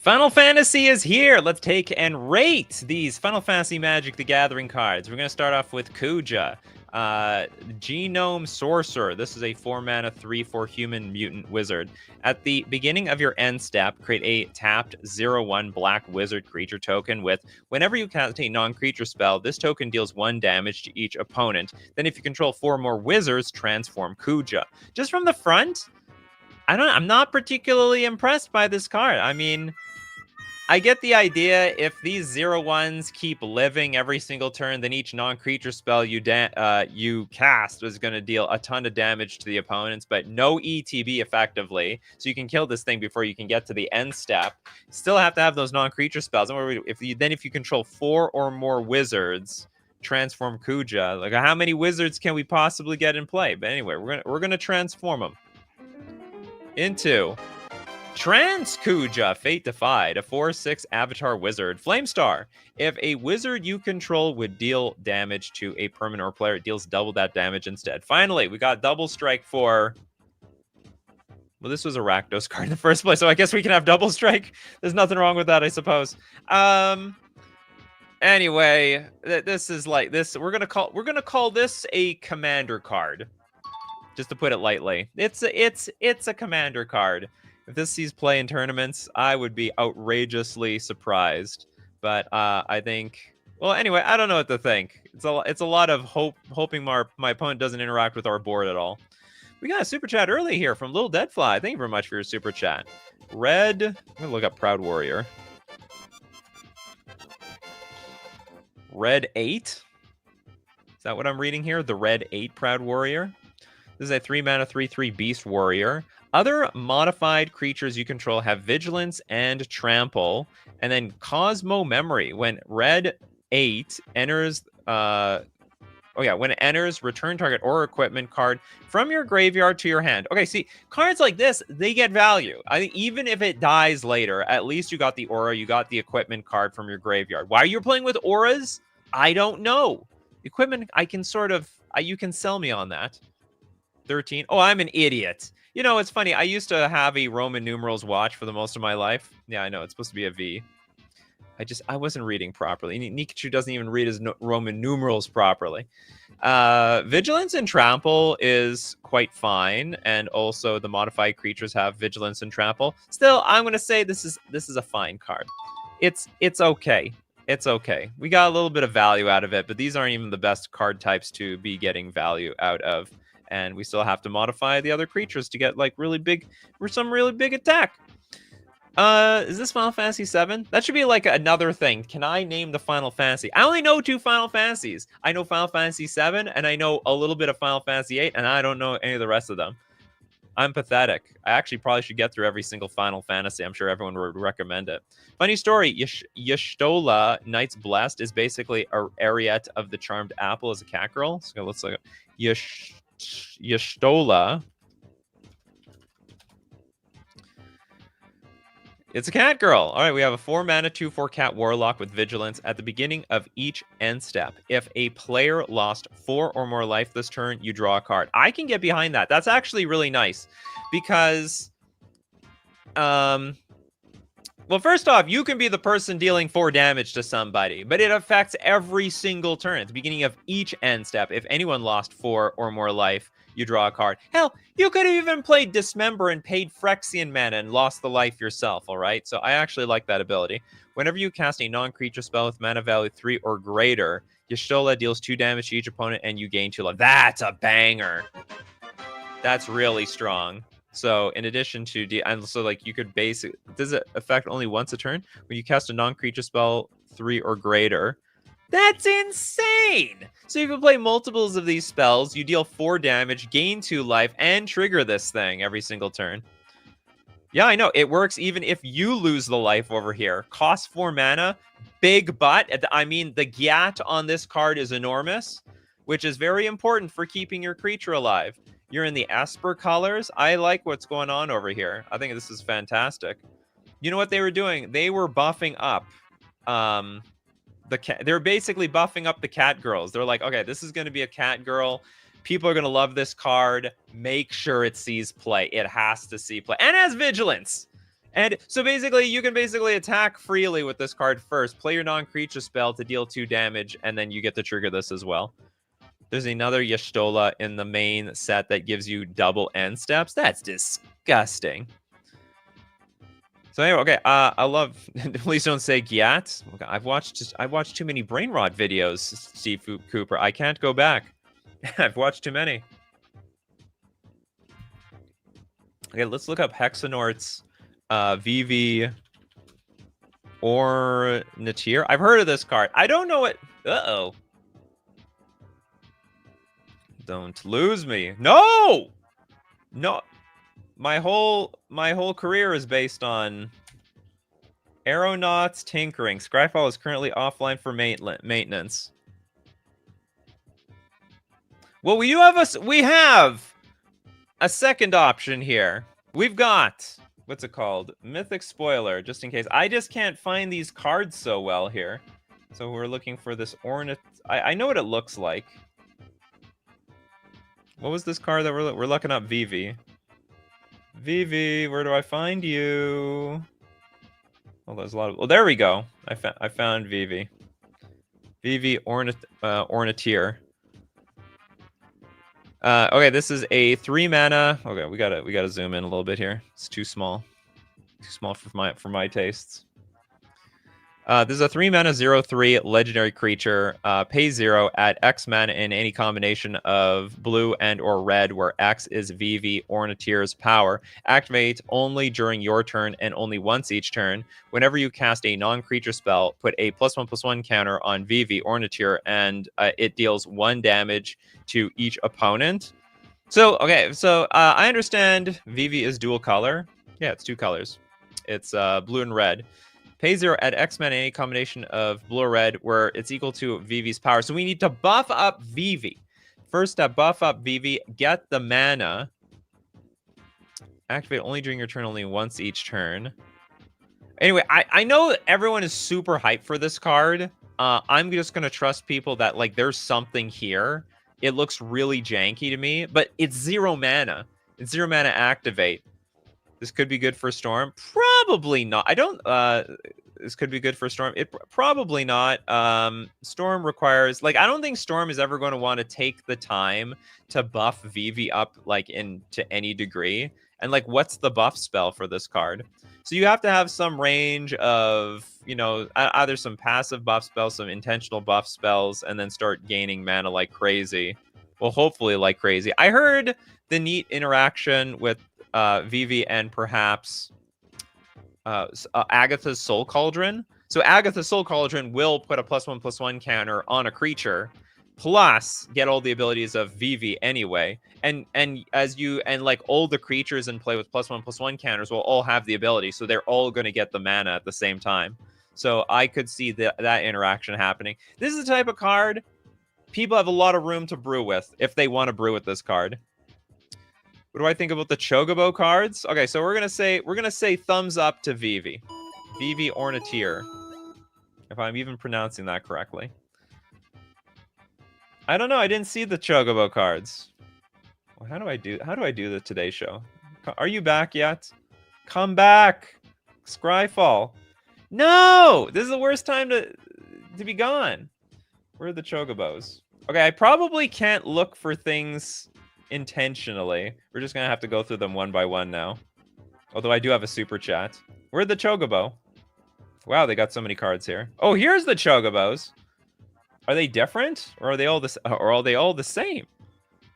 Final Fantasy is here. Let's take and rate these Final Fantasy Magic the Gathering cards. We're going to start off with Kuja, Genome Sorcerer. This is a 4-mana 3/4 human mutant wizard. At the beginning of your end step, create a tapped 0/1 black wizard creature token with whenever you cast a non-creature spell, this token deals 1 damage to each opponent. Then if you control 4 more wizards, transform Kuja. Just from the front, I'm not particularly impressed by this card. I mean, I get the idea. If these 0/1s keep living every single turn, then each non-creature spell you cast is going to deal a ton of damage to the opponents, but no ETB effectively. So you can kill this thing before you can get to the end step. Still have to have those non-creature spells. And if you control 4 or more wizards, transform Kuja. Like, how many wizards can we possibly get in play? But anyway, we're gonna transform them into Trans Kuja, Fate Defied, a 4/6 Avatar Wizard. Flamestar. If a wizard you control would deal damage to a permanent or player, it deals double that damage instead. Finally, we got Double Strike for... Well, this was a Rakdos card in the first place, so I guess we can have Double Strike. There's nothing wrong with that, I suppose. Anyway, this is like this. We're gonna call this a commander card, just to put it lightly. It's a commander card. If this sees play in tournaments, I would be outrageously surprised. But I think, well, anyway, I don't know what to think. It's a lot of hoping my opponent doesn't interact with our board at all. We got a super chat early here from Little Deadfly. Thank you very much for your super chat. Red, I'm gonna look up Proud Warrior. Red 8. Is that what I'm reading here? The Red 8 Proud Warrior. This is a 3-mana 3/3 Beast Warrior. Other modified creatures you control have Vigilance and Trample, and then Cosmo Memory. When Red 8 enters, when it enters, return target or equipment card from your graveyard to your hand. Okay, see, cards like this, they get value. I think even if it dies later, at least you got the aura, you got the equipment card from your graveyard. Why you're playing with auras, I don't know. Equipment, I can sort of, you can sell me on that. 13. Oh, I'm an idiot. You know, it's funny. I used to have a Roman numerals watch for the most of my life. Yeah, I know. It's supposed to be a V. I wasn't reading properly. Nikachu doesn't even read his Roman numerals properly. Vigilance and Trample is quite fine. And also the modified creatures have Vigilance and Trample. Still, I'm going to say this is a fine card. It's okay. It's okay. We got a little bit of value out of it, but these aren't even the best card types to be getting value out of. And we still have to modify the other creatures to get like really big, for some really big attack. Is this Final Fantasy 7? That should be like another thing. Can I name the Final Fantasy? I only know 2 Final Fantasies. I know Final Fantasy 7 and I know a little bit of Final Fantasy 8, and I don't know any of the rest of them. I'm pathetic. I actually probably should get through every single Final Fantasy. I'm sure everyone would recommend it. Funny story, Y'shtola, Knights Blessed, is basically a Ariete of the Charmed Apple as a cat girl. So let's look at Y'shtola. It's a cat girl. All right, we have a 4-mana 2/4 cat warlock with vigilance. At the beginning of each end step, if a player lost 4 or more life this turn, you draw a card. I can get behind that. That's actually really nice because, well, first off, you can be the person dealing 4 damage to somebody, but it affects every single turn. At the beginning of each end step, if anyone lost 4 or more life, you draw a card. Hell, you could have even played Dismember and paid Phyrexian mana and lost the life yourself, all right? So I actually like that ability. Whenever you cast a non-creature spell with mana value 3 or greater, Y'shtola deals 2 damage to each opponent and you gain 2 life. That's a banger. That's really strong. So in addition to, and so like you could basically, does it affect only once a turn? When you cast a non-creature spell 3 or greater, that's insane! So you can play multiples of these spells, you deal 4 damage, gain 2 life, and trigger this thing every single turn. Yeah, I know. It works even if you lose the life over here. Cost 4 mana, big butt. I mean, the Gyat on this card is enormous, which is very important for keeping your creature alive. You're in the Esper colors. I like what's going on over here. I think this is fantastic. You know what they were doing? They were buffing up they're basically buffing up the cat girls. They're like, okay, this is going to be a cat girl. People are going to love this card. Make sure it sees play. It has to see play. And has vigilance. And so basically, you can basically attack freely with this card first, play your non-creature spell to deal 2 damage, and then you get to trigger this as well. There's another Y'shtola in the main set that gives you double end steps. That's disgusting. So anyway, okay, I love. Please don't say Gyat. Okay, I've watched too many brain rot videos, Steve Cooper. I can't go back. I've watched too many. Okay, let's look up Hexenort's VV or Natir. I've heard of this card. I don't know it. Uh-oh. Don't lose me. No! No. My whole career is based on Aeronauts tinkering. Scryfall is currently offline for maintenance. Well, we have a second option here. We've got, what's it called? Mythic Spoiler, just in case. I just can't find these cards so well here. So we're looking for this Ornith. I know what it looks like. What was this card that we're looking up? Vivi. Vivi, where do I find you? Oh, there's a lot of. Well, there we go. I found Vivi. Vivi Ornithir. Okay, this is a 3 mana. Okay, we gotta zoom in a little bit here. It's too small. Too small for my tastes. This is a 3 mana 0/3 legendary creature. Pay 0 at X mana in any combination of blue and or red, where X is Vivi Ornithir's power. Activate only during your turn and only once each turn. Whenever you cast a non-creature spell, put a +1/+1 counter on Vivi Ornithir, and it deals 1 damage to each opponent. So okay, so I understand Vivi is dual color. Yeah, it's 2 colors. It's blue and red. Pay 0 at X mana any combination of blue or red where it's equal to Vivi's power. So we need to buff up Vivi. First step, buff up Vivi, get the mana. Activate only during your turn, only once each turn. Anyway, I know everyone is super hyped for this card. I'm just going to trust people that, like, there's something here. It looks really janky to me, but it's 0 mana. It's 0 mana activate. This could be good for Storm. Probably not. I don't. This could be good for Storm. It probably not. Storm requires, like, I don't think Storm is ever going to want to take the time to buff Vivi up, like, to any degree. And, like, what's the buff spell for this card? So you have to have some range of, you know, either some passive buff spells, some intentional buff spells, and then start gaining mana like crazy. Well, hopefully like crazy. I heard the neat interaction with Vivi and perhaps Agatha's Soul Cauldron. So Agatha's Soul Cauldron will put a +1/+1 counter on a creature, plus get all the abilities of Vivi anyway. And like all the creatures in play with +1/+1 counters will all have the ability, so they're all going to get the mana at the same time. So I could see that interaction happening. This is the type of card people have a lot of room to brew with if they want to brew with this card. What do I think about the Chocobo cards? Okay, so we're gonna say thumbs up to Vivi. Vivi Ornithir. If I'm even pronouncing that correctly. I don't know, I didn't see the Chocobo cards. Well, how do I do the Today Show? Are you back yet? Come back! Scryfall. No! This is the worst time to be gone. Where are the Chocobos? Okay, I probably can't look for things intentionally. We're just gonna have to go through them one by one now. Although I do have a super chat. Where'd the Chocobo? Wow, they got so many cards here. Oh, here's the Chocobos. Are they different, or are they all the same?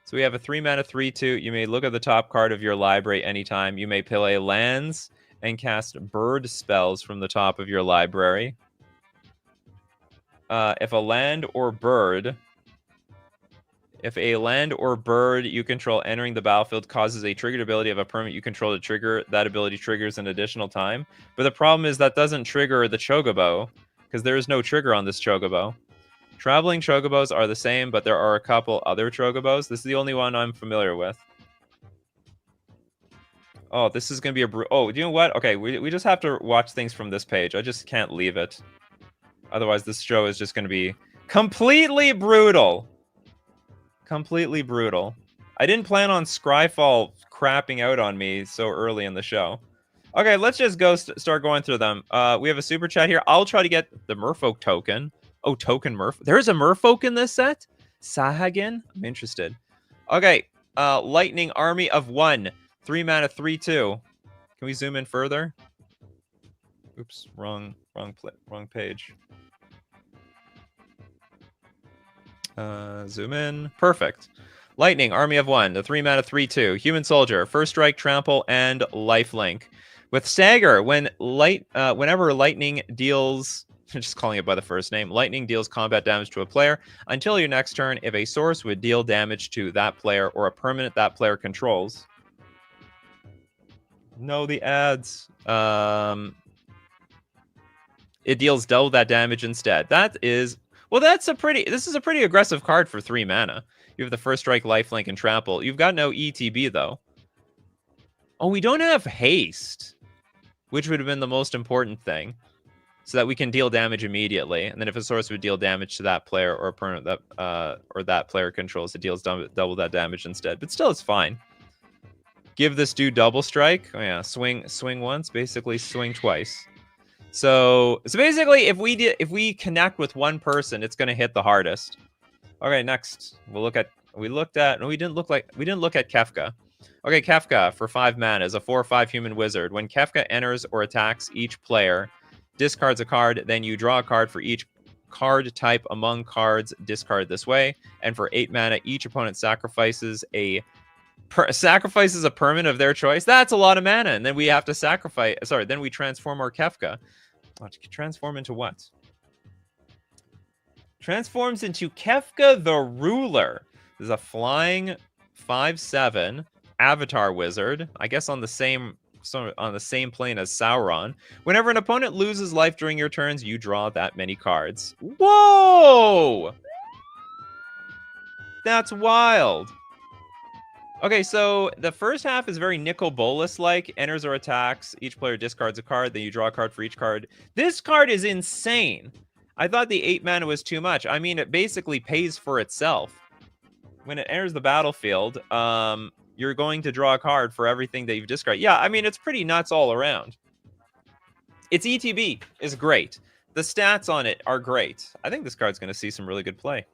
So we have a 3 mana 3/2. You may look at the top card of your library anytime. You may play lands and cast bird spells from the top of your library. If a land or bird you control entering the battlefield causes a triggered ability of a permanent you control to trigger, that ability triggers an additional time. But the problem is that doesn't trigger the Chocobo, because there is no trigger on this Chocobo. Traveling Chocobos are the same, but there are a couple other Chocobos. This is the only one I'm familiar with. Oh, this is going to be oh, you know what? Okay, we just have to watch things from this page. I just can't leave it. Otherwise, this show is just going to be completely brutal. Completely brutal. I didn't plan on Scryfall crapping out on me so early in the show. Okay, let's just go start going through them. We have a super chat here. I'll try to get the Merfolk token. Oh, token Merfolk. There's a Merfolk in this set? Sahagin? I'm interested. Okay, Lightning Army of 1. 3 mana, 3/2. Can we zoom in further? Oops, wrong page. Zoom in. Perfect. Lightning, Army of 1, the 3 mana 3/2. Human Soldier, First Strike, Trample, and Lifelink. With Stagger, whenever Lightning deals, I'm just calling it by the first name, Lightning deals combat damage to a player until your next turn if a source would deal damage to that player or a permanent that player controls. No, the ads. It deals double that damage instead. That is, well, this is a pretty aggressive card for 3 mana. You have the First Strike, Lifelink, and Trample. You've got no ETB, though. Oh, we don't have Haste, which would have been the most important thing, so that we can deal damage immediately. And then if a source would deal damage to that player or a permanent that or that player controls, it deals double that damage instead. But still, it's fine. Give this dude double strike. Oh yeah, swing once, basically swing twice. So basically, if we connect with one person, it's going to hit the hardest. Okay, next we didn't look at Kefka. Okay, Kefka for 5 mana is a 4/5 human wizard. When Kefka enters or attacks each player, discards a card, then you draw a card for each card type among cards discarded this way. And for 8 mana, each opponent sacrifices a permanent of their choice. That's a lot of mana, and then we have to sacrifice. Sorry, then we transform our Kefka. Transform into what? Transforms into Kefka the Ruler. This is a flying 5/7 Avatar Wizard. I guess on the same plane as Sauron. Whenever an opponent loses life during your turns, you draw that many cards. Whoa! That's wild. Okay, so the first half is very Nicol Bolas-like. Enters or attacks. Each player discards a card. Then you draw a card for each card. This card is insane. I thought the 8 mana was too much. I mean, it basically pays for itself. When it enters the battlefield, you're going to draw a card for everything that you've discarded. Yeah, I mean, it's pretty nuts all around. Its ETB is great. The stats on it are great. I think this card's going to see some really good play.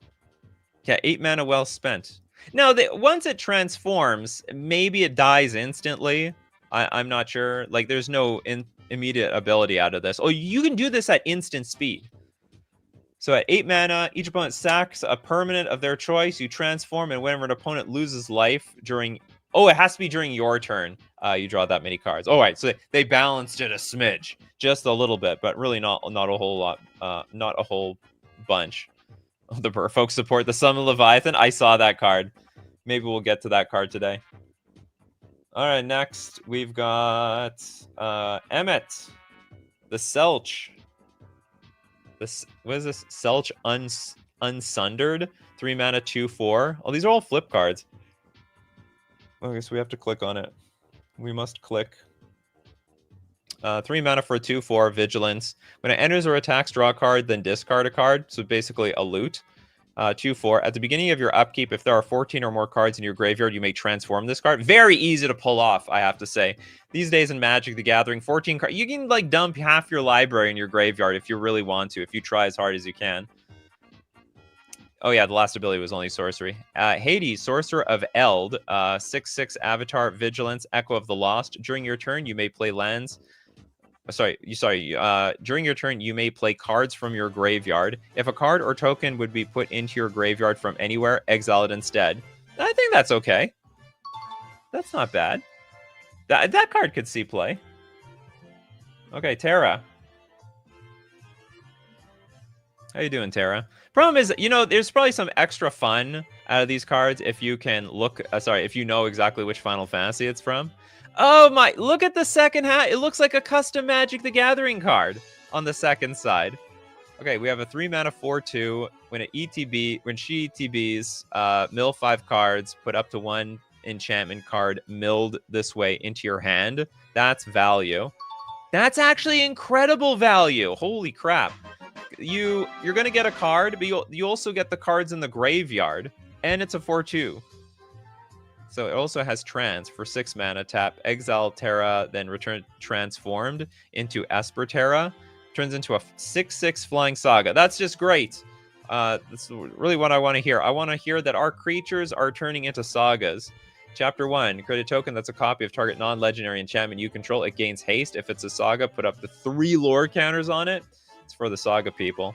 Yeah, 8 mana well spent. Now, once it transforms, maybe it dies instantly. I'm not sure. Like, there's no immediate ability out of this. Oh, you can do this at instant speed. So at 8 mana, each opponent sacks a permanent of their choice. You transform, and whenever an opponent loses life during... Oh, it has to be during your turn. You draw that many cards. All right, so they balanced it a smidge. Just a little bit, but really not a whole lot. Not a whole bunch. The Merfolk support the Summon Leviathan. I saw that card. Maybe we'll get to that card today. All right, next we've got Emmet, the Selch. What is this? Selch Unsundered. 3 mana, 2/4. Oh, these are all flip cards. Okay, so we have to click on it. We must click. 3 mana for a 2/4 Vigilance. When it enters or attacks, draw a card, then discard a card. So basically a loot. 2/4. At the beginning of your upkeep, if there are 14 or more cards in your graveyard, you may transform this card. Very easy to pull off, I have to say. These days in Magic the Gathering, 14 cards. You can like dump half your library in your graveyard if you really want to, if you try as hard as you can. Oh yeah, the last ability was only sorcery. Hades, Sorcerer of Eld, 6/6 Avatar Vigilance, Echo of the Lost. During your turn, you may play lands. During your turn, you may play cards from your graveyard. If a card or token would be put into your graveyard from anywhere, exile it instead. I think that's okay. That's not bad. That card could see play. Okay, Terra. How you doing, Terra? Problem is, you know, there's probably some extra fun out of these cards if you can look... if you know exactly which Final Fantasy it's from. Oh my, look at the second half. It looks like a custom Magic the Gathering card on the second side. Okay, we have a 3 mana 4/2. When she ETBs, mill 5 cards, put up to 1 enchantment card milled this way into your hand. That's value. That's actually incredible value. Holy crap. You're going to get a card, but you also get the cards in the graveyard, and it's a 4/2. So it also has trans for 6 mana. Tap, exile Terra, then return transformed into Esper Terra. Turns into a 6/6 flying saga. That's just great. That's really what I want to hear. I want to hear that our creatures are turning into sagas. Chapter 1, create a token that's a copy of target non-legendary enchantment you control. It gains haste. If it's a saga, put up to 3 lore counters on it. It's for the saga people.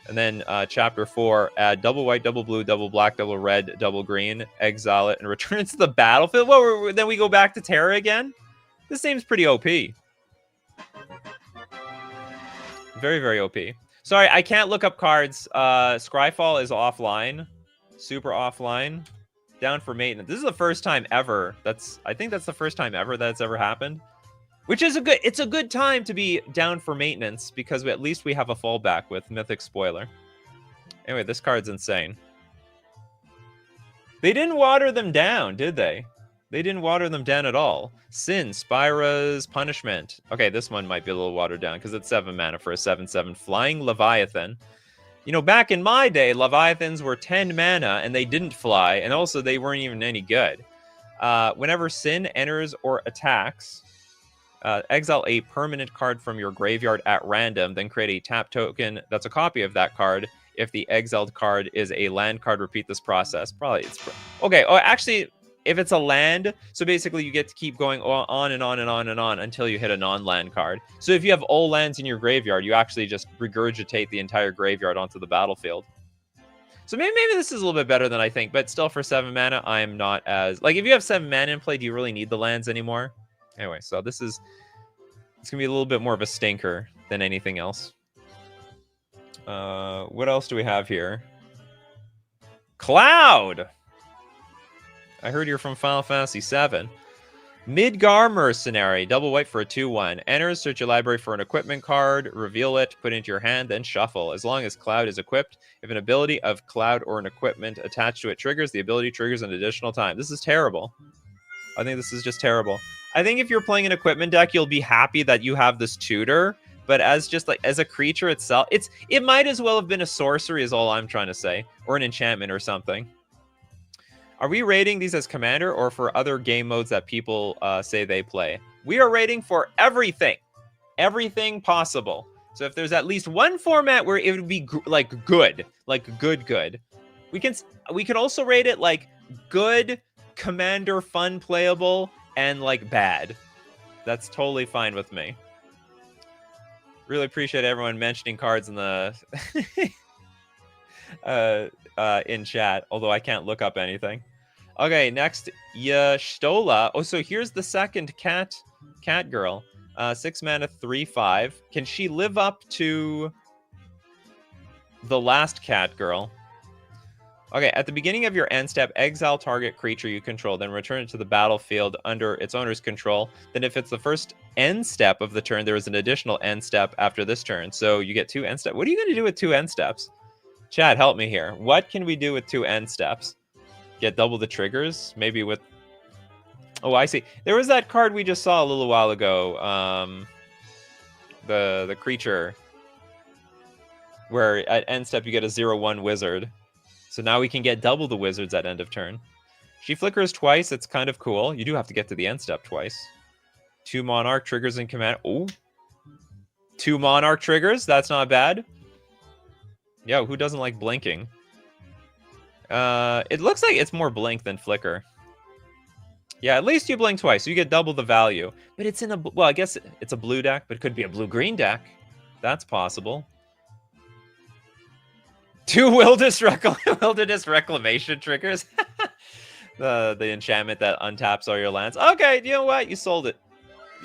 And then Chapter 4, add double white, double blue, double black, double red, double green, exile it, and return it to the battlefield. Well, then we go back to Terra again? This seems pretty OP. Very, very OP. Sorry, I can't look up cards. Scryfall is offline. Super offline. Down for maintenance. This is the first time ever. I think that's the first time ever that's ever happened. Which is it's a good time to be down for maintenance because at least we have a fallback with Mythic Spoiler. Anyway, this card's insane. They didn't water them down, did they? They didn't water them down at all. Sin, Spyra's Punishment. Okay, this one might be a little watered down because it's 7 mana for a 7/7 Flying Leviathan. You know, back in my day, Leviathans were 10 mana and they didn't fly, and also they weren't even any good. Whenever Sin enters or attacks, exile a permanent card from your graveyard at random, then create a tap token that's a copy of that card. If the exiled card is a land card, repeat this process. Okay. Oh, actually, if it's a land, so basically you get to keep going on and on and on and on until you hit a non-land card. So if you have all lands in your graveyard, you actually just regurgitate the entire graveyard onto the battlefield. So maybe this is a little bit better than I think, but still for 7 mana, I'm not as... Like, if you have 7 mana in play, do you really need the lands anymore? Anyway, so it's going to be a little bit more of a stinker than anything else. What else do we have here? Cloud! I heard you're from Final Fantasy VII. Midgar Mercenary, double white for a 2/1. Enters, search your library for an equipment card, reveal it, put it into your hand, then shuffle. As long as Cloud is equipped, if an ability of Cloud or an equipment attached to it triggers, the ability triggers an additional time. This is terrible. I think this is just terrible. I think if you're playing an equipment deck, you'll be happy that you have this tutor, but as a creature itself, it might as well have been a sorcery is all I'm trying to say, or an enchantment or something. Are we rating these as commander or for other game modes that people say they play? We are rating for everything. Everything possible. So if there's at least one format where it would be good. We can also rate it like good, commander, fun, playable, and like bad. That's totally fine with me. Really appreciate everyone mentioning cards in the in chat, although I can't look up anything. Okay, next, Y'shtola. Oh, so here's the second cat girl. 6 mana, 3/5. Can she live up to the last cat girl? Okay, at the beginning of your end step, exile target creature you control, then return it to the battlefield under its owner's control. Then if it's the first end step of the turn, there is an additional end step after this turn. So you get 2 end steps. What are you going to do with 2 end steps? Chad, help me here. What can we do with 2 end steps? Get double the triggers? Maybe with... Oh, I see. There was that card we just saw a little while ago. The creature. Where at end step you get a 0/1 wizard. So now we can get double the wizards at end of turn. She flickers twice. It's kind of cool. You do have to get to the end step twice. 2 Monarch triggers in command. Oh. 2 Monarch triggers. That's not bad. Yo, who doesn't like blinking? It looks like it's more blink than flicker. Yeah, at least you blink twice. So you get double the value. But it's in a... Well, I guess it's a blue deck, but it could be a blue-green deck. That's possible. 2 Wilderness Reclamation triggers. the enchantment that untaps all your lands. Okay, you know what? You sold it.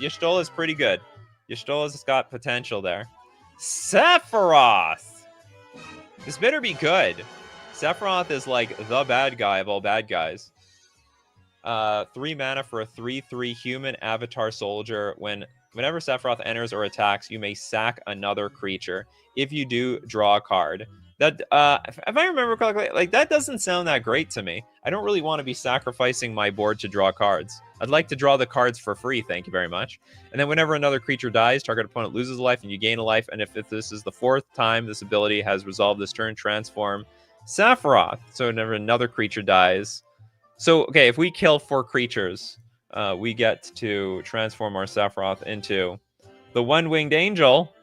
Y'shtola is pretty good. Y'shtola's got potential there. Sephiroth! This better be good. Sephiroth is like the bad guy of all bad guys. 3 mana for a 3/3 human avatar soldier. Whenever Sephiroth enters or attacks, you may sack another creature. If you do, draw a card. That, if I remember correctly, like that doesn't sound that great to me. I don't really want to be sacrificing my board to draw cards. I'd like to draw the cards for free, thank you very much. And then whenever another creature dies, target opponent loses a life and you gain a life. And if this is the 4th time this ability has resolved this turn, transform Sephiroth. So whenever another creature dies, So, okay, if we kill 4 creatures, we get to transform our Sephiroth into the One-Winged Angel,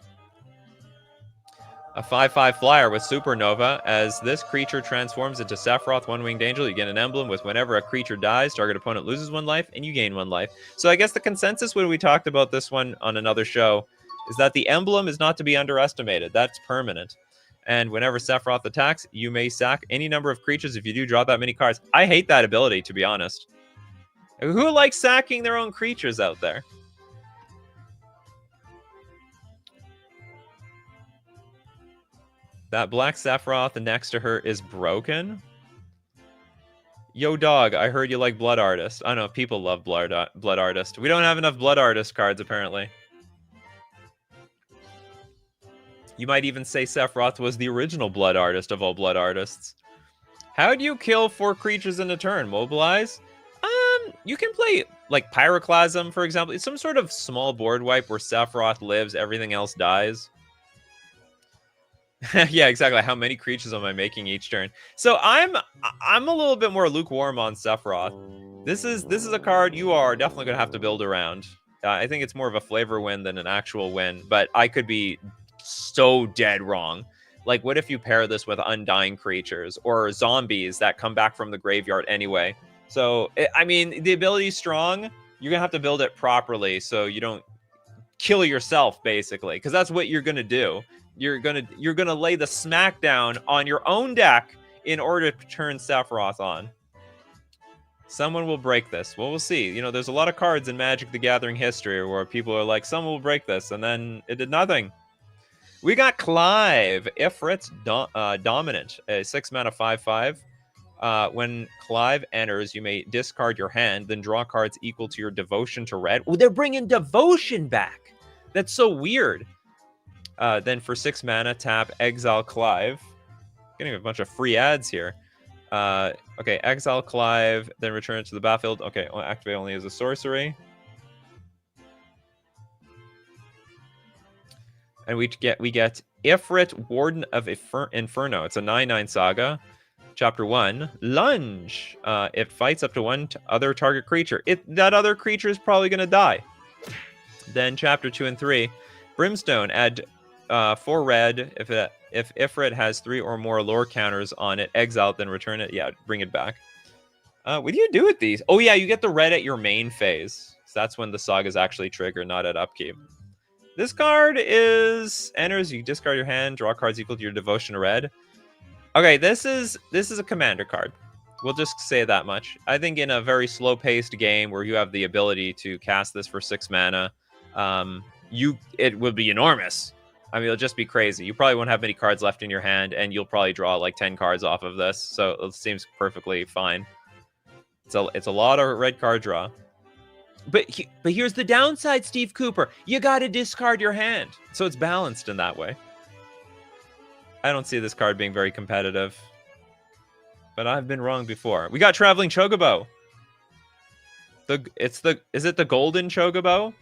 a 5/5 flyer with Supernova. As this creature transforms into Sephiroth, One-Winged Angel, you get an emblem with whenever a creature dies, target opponent loses 1 life, and you gain 1 life. So I guess the consensus when we talked about this one on another show is that the emblem is not to be underestimated. That's permanent. And whenever Sephiroth attacks, you may sack any number of creatures. If you do, draw that many cards. I hate that ability, to be honest. Who likes sacking their own creatures out there? That black Sephiroth next to her is broken. Yo, dog, I heard you like Blood Artist. I don't know, people love Blood Artist. We don't have enough Blood Artist cards, apparently. You might even say Sephiroth was the original Blood Artist of all Blood Artists. How do you kill 4 creatures in a turn? Mobilize? You can play, like, Pyroclasm, for example. It's some sort of small board wipe where Sephiroth lives, everything else dies. Yeah, exactly. How many creatures am I making each turn? So I'm a little bit more lukewarm on Sephiroth. This is a card you are definitely going to have to build around. I think it's more of a flavor win than an actual win, but I could be so dead wrong. Like, what if you pair this with undying creatures or zombies that come back from the graveyard anyway? So, I mean, the ability's strong. You're going to have to build it properly so you don't kill yourself, basically, because that's what you're going to do. You're gonna lay the smackdown on your own deck in order to turn Sephiroth on. Someone will break this. Well, we'll see. You know, there's a lot of cards in Magic the Gathering history where people are like, someone will break this, and then it did nothing. We got Clive, Ifrit's Dominant, a 6-mana 5/5. When Clive enters, you may discard your hand, then draw cards equal to your devotion to red. Oh, they're bringing devotion back. That's so weird. Then for 6 mana, tap Exile Clive. Getting a bunch of free ads here. Okay, Exile Clive, then return it to the battlefield. Okay, activate only as a sorcery. And we get Ifrit, Warden of Inferno. It's a 9/9 saga. Chapter 1, Lunge. It fights up to 1 other target creature. That other creature is probably going to die. Then Chapter 2 and 3, Brimstone. Add 4 red. If Ifrit has 3 or more lore counters on it, exile it, then return it. Yeah, bring it back. What do you do with these? Oh yeah, you get the red at your main phase. So that's when the sagas actually trigger, not at upkeep. This card enters, you discard your hand, draw cards equal to your devotion to red. Okay, this is a commander card. We'll just say that much. I think in a very slow-paced game where you have the ability to cast this for 6 mana, it will be enormous. I mean, it'll just be crazy. You probably won't have many cards left in your hand, and you'll probably draw like 10 cards off of this. So it seems perfectly fine. It's a lot of red card draw. But here's the downside, Steve Cooper. You got to discard your hand. So it's balanced in that way. I don't see this card being very competitive. But I've been wrong before. We got Traveling Chocobo. Is it the Golden Chocobo?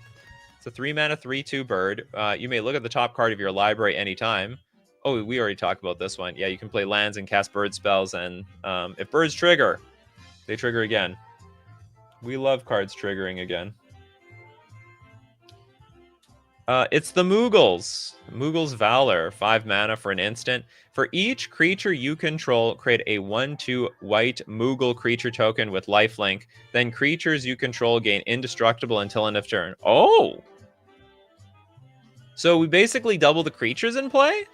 It's a 3-mana 3/2 bird. You may look at the top card of your library anytime. Oh, we already talked about this one. Yeah, you can play lands and cast bird spells, and if birds trigger, they trigger again. We love cards triggering again. It's the Moogles. Moogles Valor, 5 mana for an instant. For each creature you control, create a 1/2 white Moogle creature token with lifelink. Then creatures you control gain indestructible until end of turn. Oh! So we basically double the creatures in play?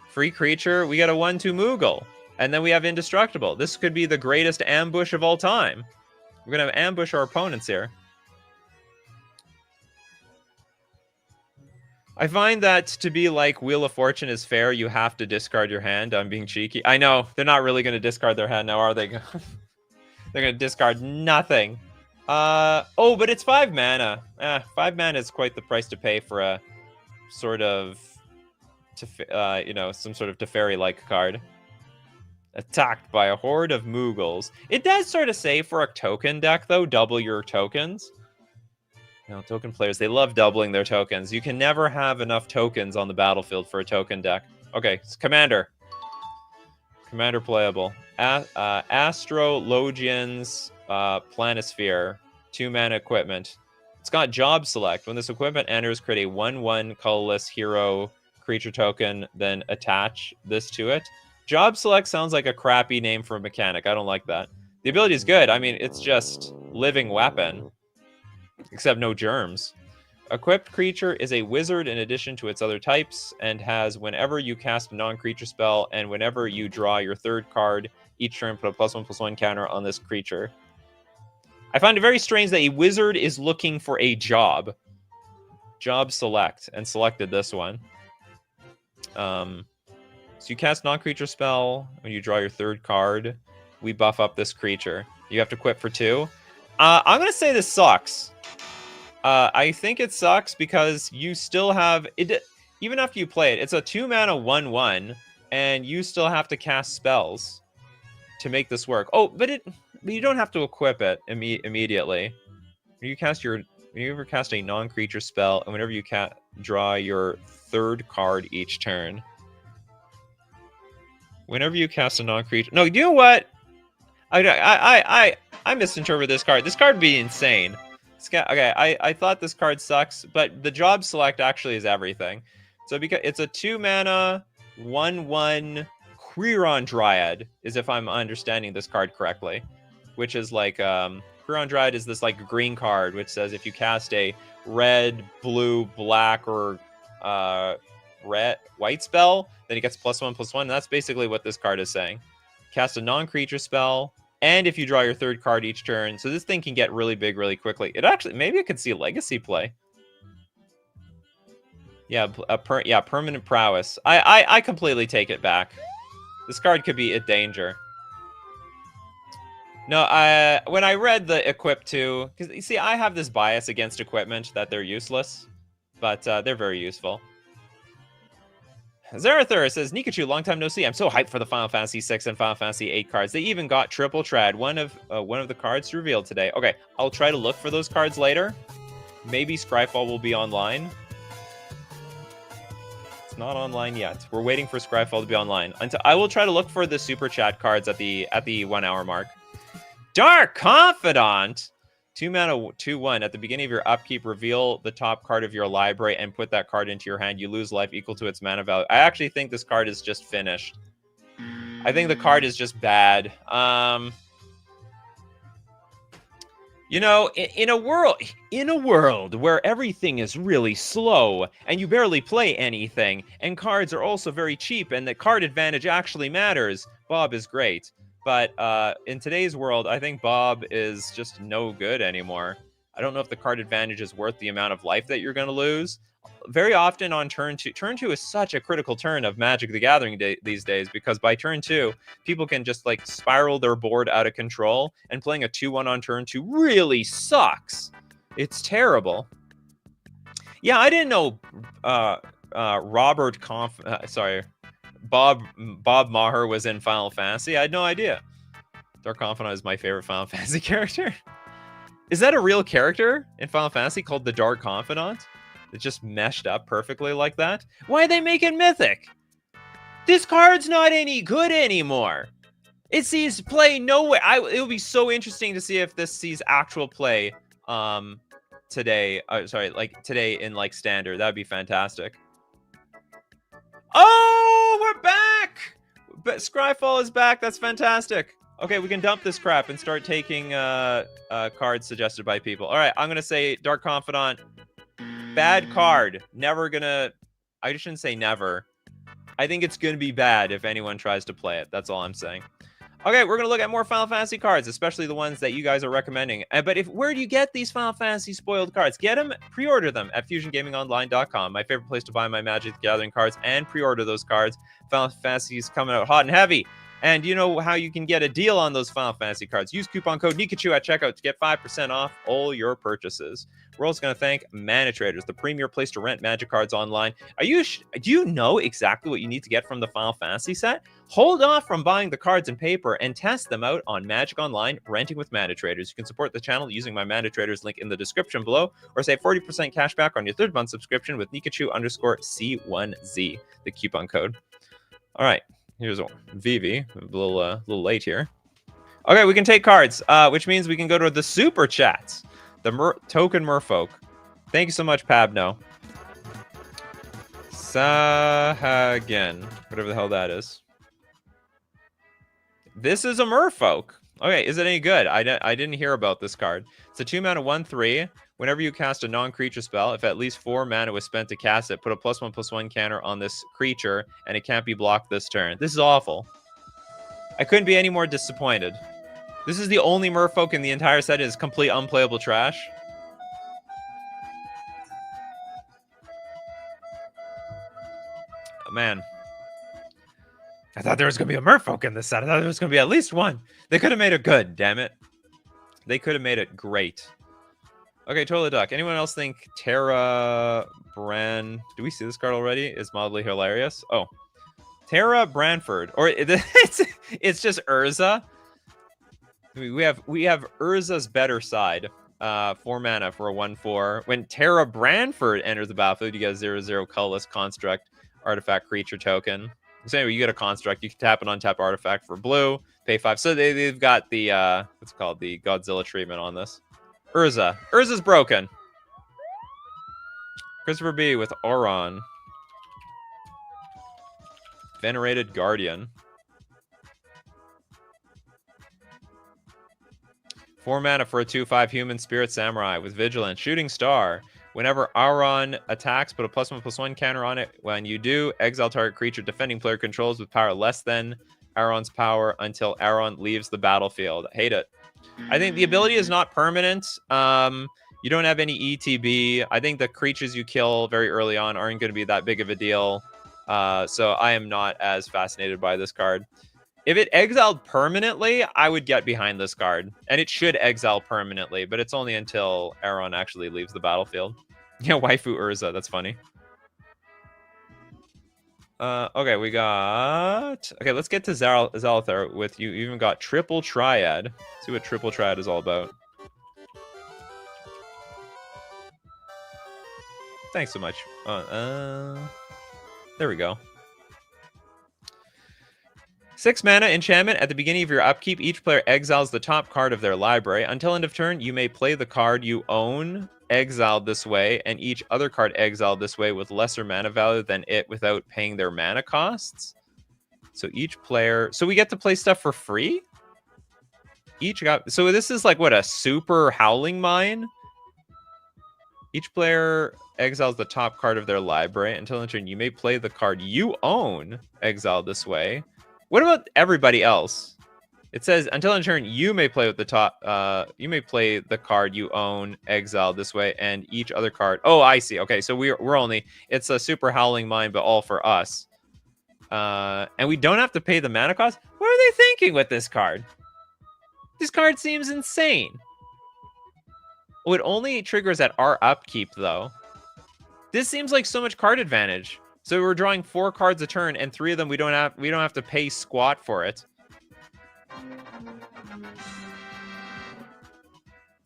Free creature, we get a 1/2 Moogle. And then we have indestructible. This could be the greatest ambush of all time. We're going to ambush our opponents here. I find that to be like Wheel of Fortune is fair, you have to discard your hand. I'm being cheeky. I know, they're not really going to discard their hand now, are they? They're going to discard nothing. Oh, but it's 5 mana. 5 mana is quite the price to pay for a sort of, some sort of Teferi-like card. Attacked by a horde of Moogles. It does sort of say for a token deck, though, double your tokens. No, token players, they love doubling their tokens. You can never have enough tokens on the battlefield for a token deck. Okay, it's Commander. Commander playable. Astrologian's Planisphere, 2-mana equipment. It's got Job Select. When this equipment enters, create a 1/1 colorless hero creature token, then attach this to it. Job Select sounds like a crappy name for a mechanic. I don't like that. The ability is good. I mean, it's just living weapon, except no germs. Equipped creature is a wizard in addition to its other types, and has whenever you cast a non-creature spell and whenever you draw your 3rd card each turn, put a +1/+1 counter on this creature. I find it very strange that a wizard is looking for a job. Job Select, and selected this one. So you cast non-creature spell, when you draw your 3rd card, we buff up this creature. You have to equip for 2. I'm going to say this sucks. I think it sucks because you still have... even after you play it, it's a 2-mana 1/1, and you still have to cast spells to make this work. Oh, but you don't have to equip it immediately. When you ever cast a non-creature spell, and whenever you draw your 3rd card each turn. Whenever you cast a non-creature... No, you know what? I misinterpreted this card. This card would be insane. Okay, I thought this card sucks, but the Job Select actually is everything. So because it's a 2-mana 1/1 Quirion Dryad, is if I'm understanding this card correctly, which is like Quirion Dryad is this like green card which says if you cast a red, blue, black, or white spell, then it gets +1/+1. And that's basically what this card is saying. Cast a non-creature spell, and if you draw your 3rd card each turn, so this thing can get really big really quickly. It actually, maybe it could see legacy play. Yeah, permanent prowess. I completely take it back. This card could be a danger. No, when I read the equip 2, because you see, I have this bias against equipment that they're useless, but they're very useful. Zarathur says, Nikachu, long time no see. I'm so hyped for the Final Fantasy 6 and Final Fantasy 8 cards. They even got Triple Trad, one of the cards revealed today. Okay, I'll try to look for those cards later. Maybe Scryfall will be online. It's not online yet. We're waiting for Scryfall to be online. I will try to look for the Super Chat cards at the 1 hour mark. Dark Confidant! 2-mana 2/1. At the beginning of your upkeep, reveal the top card of your library and put that card into your hand. You lose life equal to its mana value. I actually think this card is just finished. I think the card is just bad. You know, in a world where everything is really slow and you barely play anything, and cards are also very cheap, and the card advantage actually matters, Bob is great. But in today's world, I think Bob is just no good anymore. I don't know if the card advantage is worth the amount of life that you're going to lose. Very often on turn 2, turn 2 is such a critical turn of Magic the Gathering these days, because by turn 2, people can just like spiral their board out of control, and playing a 2/1 on turn 2 really sucks. It's terrible. Yeah, I didn't know Bob Maher was in Final Fantasy. I had no idea. Dark Confidant is my favorite Final Fantasy character. Is that a real character in Final Fantasy called the Dark Confidant? It just meshed up perfectly like that? Why they make it mythic? This card's not any good anymore. It sees play nowhere. It would be so interesting to see if this sees actual play today. Today in like standard. That'd be fantastic. Oh, we're back! But Scryfall is back. That's fantastic. Okay, we can dump this crap and start taking cards suggested by people. All right, I'm going to say Dark Confidant. Bad card. Never gonna... I shouldn't say never. I think it's going to be bad if anyone tries to play it. That's all I'm saying. Okay, we're going to look at more Final Fantasy cards, especially the ones that you guys are recommending. But where do you get these Final Fantasy spoiled cards? Get them, pre-order them at FusionGamingOnline.com. My favorite place to buy my Magic the Gathering cards and pre-order those cards. Final Fantasy is coming out hot and heavy. And you know how you can get a deal on those Final Fantasy cards. Use coupon code Nikachu at checkout to get 5% off all your purchases. We're also going to thank Mana Traders, the premier place to rent Magic cards online. Do you know exactly what you need to get from the Final Fantasy set? Hold off from buying the cards and paper and test them out on Magic Online, renting with Mana Traders. You can support the channel using my Mana Traders link in the description below, or save 40% cash back on your 3rd month subscription with Nikachu_C1Z, the coupon code. All right. Here's Vivi. A little late here. Okay, we can take cards, which means we can go to the super chats. The token merfolk. Thank you so much, Pabno. Sahagan. Whatever the hell that is. This is a merfolk. Okay, is it any good? I didn't hear about this card. It's a 2-mana 1/3. Whenever you cast a non-creature spell, if at least 4 mana was spent to cast it, put a +1/+1 counter on this creature, and it can't be blocked this turn. This is awful. I couldn't be any more disappointed. This is the only merfolk in the entire set is complete unplayable trash. Oh, man. I thought there was going to be a merfolk in this set. I thought there was going to be at least one. They could have made it good, damn it. They could have made it great. Okay, Toilet Duck. Anyone else think Tara Bran... Do we see this card already? Is mildly hilarious. Oh. Tara Branford. Or it's just Urza. We have Urza's better side. 4 mana for a 1/4. When Tara Branford enters the battlefield, you get a 0/0 colorless construct artifact creature token. So anyway, you get a construct. You can tap an untap artifact for blue. Pay 5. So they've got the what's it called, the Godzilla treatment on this. Urza. Urza's broken. Christopher B with Auron. Venerated Guardian. 4 mana for a 2/5 human spirit samurai with vigilance. Shooting star. Whenever Auron attacks, put a +1/+1 counter on it. When you do, exile target creature defending player controls with power less than Auron's power until Auron leaves the battlefield. Hate it. I think the ability is not permanent. You don't have any ETB. I think the creatures you kill very early on aren't going to be that big of a deal. So I am not as fascinated by this card. If it exiled permanently, I would get behind this card. And it should exile permanently, but it's only until Auron actually leaves the battlefield. Yeah, waifu Urza. That's funny. Okay, we got... Okay, let's get to Zalthar with you. You even got Triple Triad. Let's see what Triple Triad is all about. Thanks so much. There we go. 6 mana enchantment. At the beginning of your upkeep, each player exiles the top card of their library. Until end of turn, you may play the card you own exiled this way, and each other card exiled this way with lesser mana value than it without paying their mana costs. So each player... So we get to play stuff for free? Each got... So this is like, what, a super Howling Mine? Each player exiles the top card of their library. Until end of turn, you may play the card you own exiled this way. What about everybody else? It says until in turn you may play with the top. You may play the card you own exiled this way, and each other card. Oh, I see. Okay, so we're only. It's a super Howling Mine, but all for us. And we don't have to pay the mana cost. What are they thinking with this card? This card seems insane. Oh, it only triggers at our upkeep though. This seems like so much card advantage. So we're drawing 4 cards a turn, and 3 of them we don't have to pay squat for it.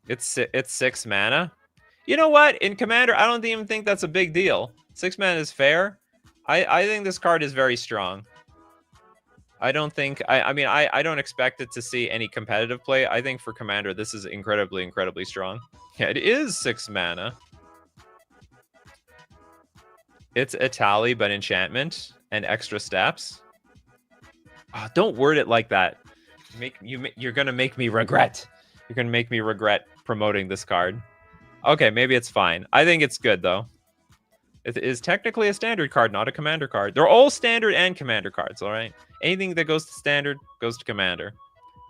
It's 6 mana. You know what? In Commander, I don't even think that's a big deal. 6 mana is fair. I think this card is very strong. I don't think... I mean, I don't expect it to see any competitive play. I think for Commander, this is incredibly, incredibly strong. Yeah, it is 6 mana. It's Itali, but enchantment and extra steps. Oh, don't word it like that. You're gonna make me regret. You're gonna make me regret promoting this card. Okay, maybe it's fine. I think it's good though. It is technically a standard card, not a commander card. They're all standard and commander cards. All right. Anything that goes to standard goes to commander.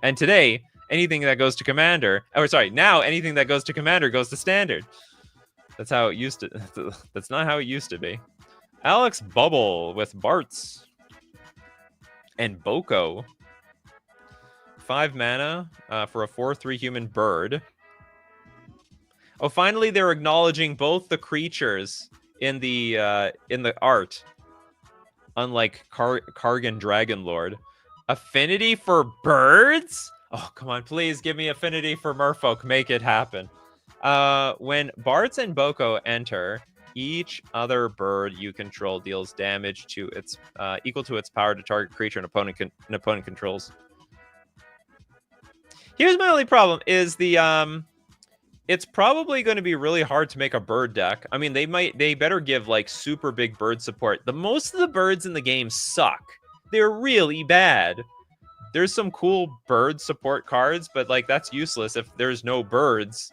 And today, anything that goes to commander, or sorry, now anything that goes to commander goes to standard. That's how it used to. That's not how it used to be. Alex Bubble with Bartz and Boko. 5 mana for a 4/3 human bird. Oh, finally they're acknowledging both the creatures in the art. Unlike Kargan Dragonlord. Affinity for birds? Oh, come on, please give me affinity for merfolk. Make it happen. When Bartz and Boko enter, Each other bird you control deals damage to its equal to its power to target creature an opponent controls. Here's my only problem is the it's probably going to be really hard to make a bird deck. I mean, they better give like super big bird support. Most of the birds in the game suck. They're really bad. There's some cool bird support cards, but like that's useless if there's no birds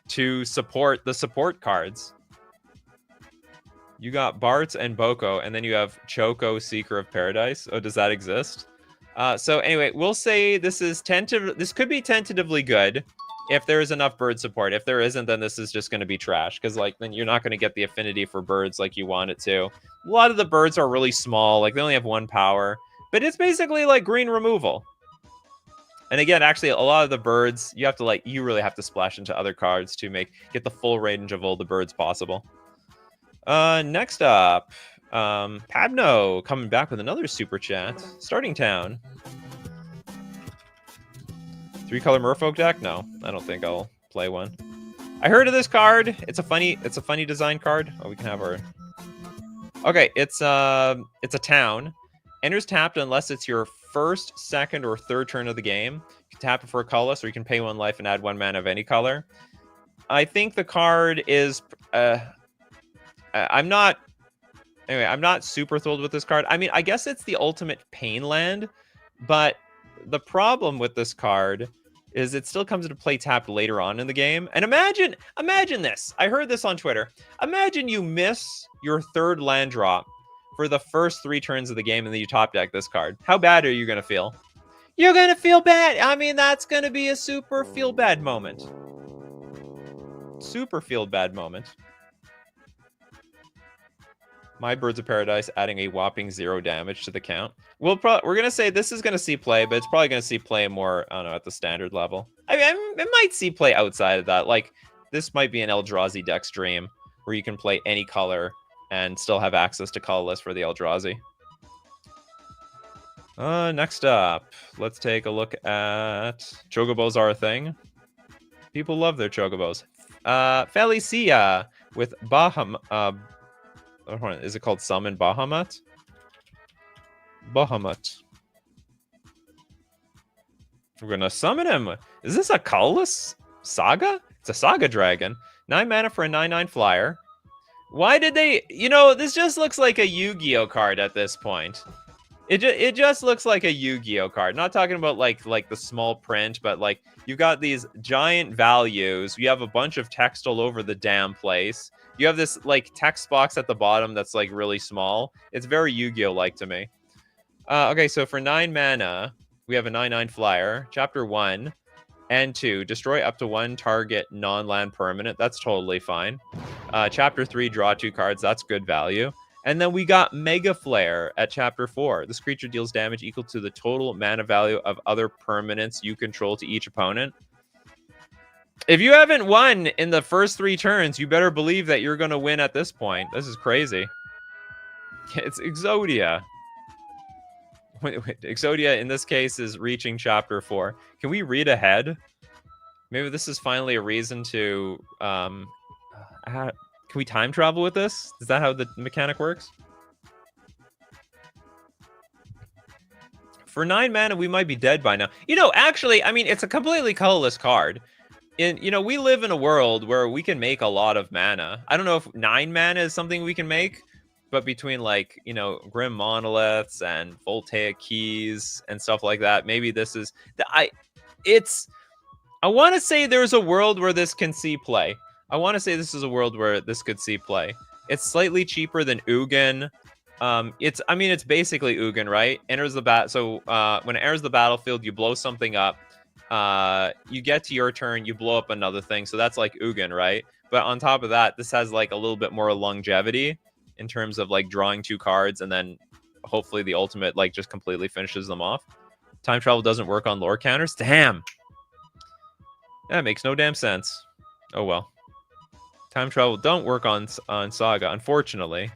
to support the support cards. You got Bart and Boko, and then you have Choco, Seeker of Paradise. Oh, does that exist? So anyway, we'll say this is tentative. This could be tentatively good if there is enough bird support. If there isn't, then this is just going to be trash because like then you're not going to get the affinity for birds like you want it to. A lot of the birds are really small, like they only have 1 power, but it's basically like green removal. And again, actually, a lot of the birds you have to you really have to splash into other cards to get the full range of all the birds possible. Next up, Pabno coming back with another super chat. Starting town. 3-color Merfolk deck? No, I don't think I'll play one. I heard of this card. It's a funny design card. Oh, we can have our. Okay, it's a town. Enters tapped unless it's your first, second, or third turn of the game. You can tap it for a colorless, or you can pay 1 life and add 1 mana of any color. I think the card is. I'm not super thrilled with this card. I mean, I guess it's the ultimate pain land, but the problem with this card is it still comes into play tapped later on in the game. And imagine this. I heard this on Twitter. Imagine you miss your 3rd land drop for the first 3 turns of the game and then you top deck this card. How bad are you going to feel? You're going to feel bad. I mean, that's going to be a super feel bad moment. Super feel bad moment. My Birds of Paradise adding a whopping 0 damage to the count. We're going to say this is going to see play, but it's probably going to see play more, I don't know, at the standard level. I mean, it might see play outside of that. Like, this might be an Eldrazi deck stream where you can play any color and still have access to colorless for the Eldrazi. Next up, let's take a look at... Chocobos are a thing. People love their Chocobos. Felicia with is it called Summon Bahamut? Bahamut. We're gonna summon him. Is this a colorless saga? It's a saga dragon. 9 mana for a 9/9 flyer. Why did they... You know, this just looks like a Yu-Gi-Oh card at this point. It just looks like a Yu-Gi-Oh card. Not talking about like the small print, but like you've got these giant values. You have a bunch of text all over the damn place. You have this like text box at the bottom that's like really small. It's very Yu-Gi-Oh like to me. Okay, so for 9 mana, we have a 9/9 flyer. Chapter 1 and 2, destroy up to 1 target non-land permanent. That's totally fine. Chapter 3, draw 2 cards. That's good value. And then we got Mega Flare at Chapter 4. This creature deals damage equal to the total mana value of other permanents you control to each opponent. If you haven't won in the first 3 turns, you better believe that you're going to win at this point. This is crazy. It's Exodia. Wait, Exodia, in this case, is reaching Chapter 4. Can we read ahead? Maybe this is finally a reason to... can we time travel with this? Is that how the mechanic works? For 9 mana, we might be dead by now. You know, actually, I mean, it's a completely colorless card. You know, we live in a world where we can make a lot of mana. I don't know if 9 mana is something we can make, but between, like, you know, Grim Monoliths and Voltaic Keys and stuff like that, maybe this is... I want to say there's a world where this can see play. I want to say this is a world where this could see play. It's slightly cheaper than Ugin. I mean, it's basically Ugin, right? Enters the So when it enters the battlefield, you blow something up. You get to your turn, you blow up another thing. So that's like Ugin, right? But on top of that, this has like a little bit more longevity in terms of like drawing 2 cards and then hopefully the ultimate like just completely finishes them off. Time travel doesn't work on lore counters. Damn. That makes no damn sense. Oh well. Time travel don't work on Saga, unfortunately.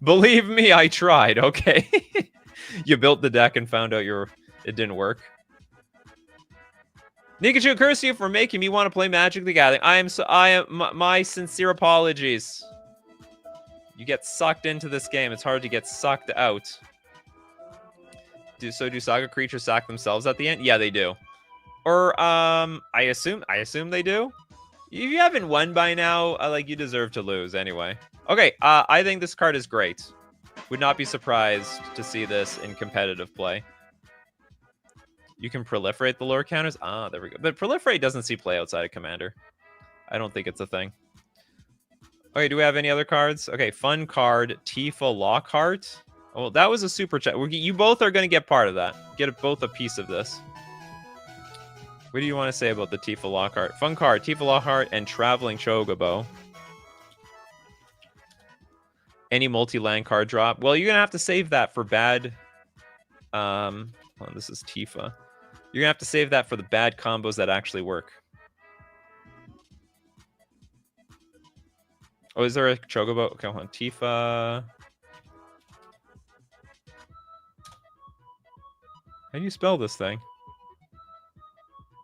Believe me, I tried, okay? You built the deck and found out it didn't work. Nikachu, curse you for making me want to play Magic the Gathering. My sincere apologies. You get sucked into this game. It's hard to get sucked out. Do Saga creatures sack themselves at the end? Yeah, they do. Or I assume they do. If you haven't won by now, like, you deserve to lose anyway. Okay, I think this card is great. Would not be surprised to see this in competitive play. You can proliferate the lure counters. Ah, there we go. But proliferate doesn't see play outside of Commander. I don't think it's a thing. Okay, do we have any other cards? Okay, fun card, Tifa Lockhart. Oh, that was a super chat. You both are going to get part of that. Get both a piece of this. What do you want to say about the Tifa Lockhart? Fun card, Tifa Lockhart and Traveling Chocobo. Any multi-land card drop? Well, you're going to have to save that for bad... oh, this is Tifa. You're going to have to save that for the bad combos that actually work. Oh, is there a Chocobo? Okay, hold on. Tifa... How do you spell this thing?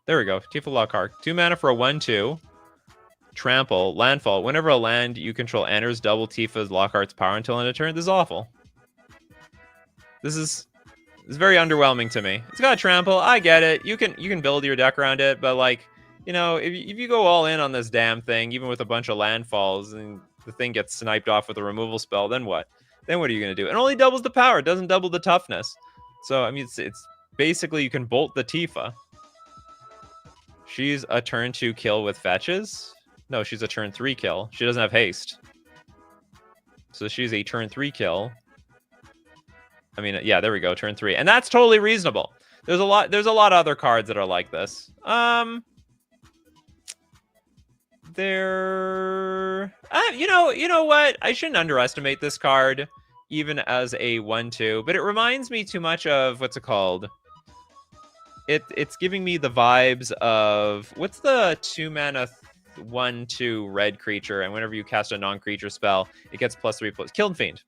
There we go. Tifa Lockhart. 2 mana for a 1/2. Trample. Landfall. Whenever a land you control enters, double Tifa's Lockhart's power until end of turn. This is awful. This is very underwhelming to me. It's got a trample. I get it. You can build your deck around it, but like, you know, if you go all in on this damn thing, even with a bunch of landfalls, and the thing gets sniped off with a removal spell, then what? Then what are you gonna do? It only doubles the power. It doesn't double the toughness. So I mean, it's basically you can bolt the Tifa. She's a turn 2 kill with fetches. No, she's a turn 3 kill. She doesn't have haste. So she's a turn 3 kill. I mean, yeah, there we go, turn 3. And that's totally reasonable. There's a lot of other cards that are like this. You know what? I shouldn't underestimate this card, even as a 1/2, but it reminds me too much of, what's it called? It's giving me the vibes of, what's the 2 mana 1/2 red creature, and whenever you cast a non-creature spell, it gets +3/+. Kiln Fiend.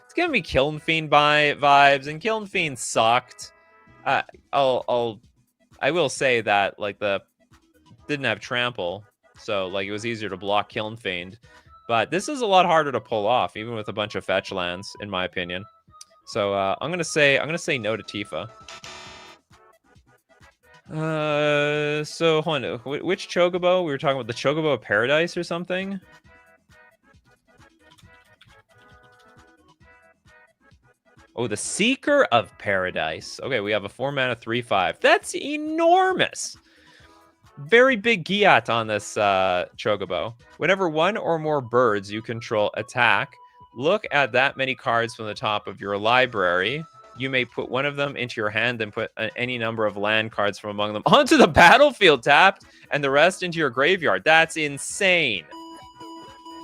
It's giving me Kiln Fiend vibes, and Kiln Fiend sucked. I will say that, like, didn't have trample, so like it was easier to block Kiln Fiend, but this is a lot harder to pull off, even with a bunch of fetch lands, in my opinion. So I'm gonna say no to Tifa. So hold on, which Chocobo? We were talking about the Chocobo of Paradise or something. Oh, the Seeker of Paradise. Okay, we have a 4 mana 3/5. That's enormous. Very big Giat on this Chocobo. Whenever one or more birds you control attack, look at that many cards from the top of your library. You may put one of them into your hand and put any number of land cards from among them onto the battlefield tapped, and the rest into your graveyard. That's insane.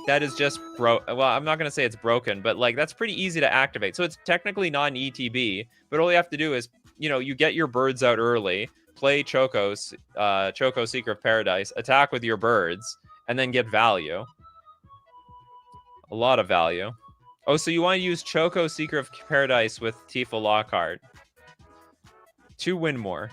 That is just well, I'm not going to say it's broken, but like that's pretty easy to activate. So it's technically not an ETB, but all you have to do is, you get your birds out early, play Choco Seeker of Paradise, attack with your birds, and then get value. A lot of value. Oh, so you want to use Choco Seeker of Paradise with Tifa Lockhart. 2 win more.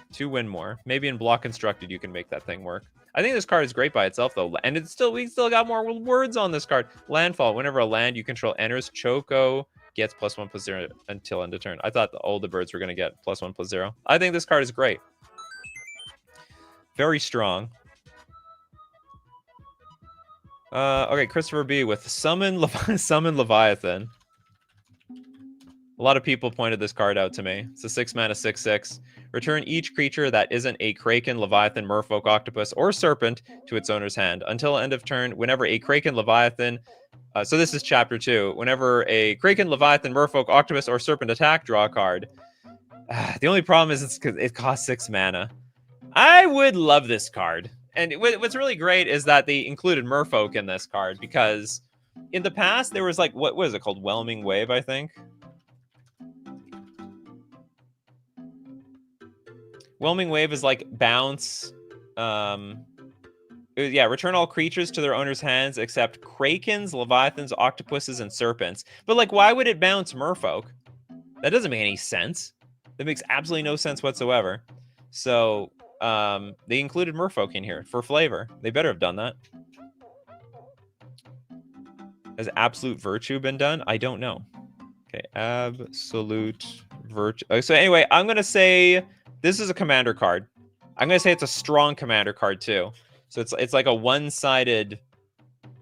Maybe in Block Constructed you can make that thing work. I think this card is great by itself, though. And we still got more words on this card. Landfall. Whenever a land you control enters, Choco gets +1/+0 until end of turn. I thought all the birds were going to get +1/+0. I think this card is great. Very strong. Okay, Christopher B with Summon Leviathan. A lot of people pointed this card out to me. It's a 6 mana 6/6. Return each creature that isn't a Kraken, Leviathan, Merfolk, Octopus, or Serpent to its owner's hand. Until end of turn, whenever a Kraken, Leviathan... so this is Chapter 2. Whenever a Kraken, Leviathan, Merfolk, Octopus, or Serpent attack, draw a card. The only problem is it costs 6 mana. I would love this card. And what's really great is that they included Merfolk in this card, because in the past there was like, what is it called? Whelming Wave, I think. Whelming Wave is like bounce. Return all creatures to their owner's hands except Krakens, Leviathans, Octopuses, and Serpents. But like, why would it bounce Merfolk? That doesn't make any sense. That makes absolutely no sense whatsoever. So they included Merfolk in here for flavor. They better have done that. Has Absolute Virtue been done? I don't know. Okay, Absolute Virtue. So anyway, I'm going to say this is a commander card. I'm going to say it's a strong commander card too. So it's like a one-sided...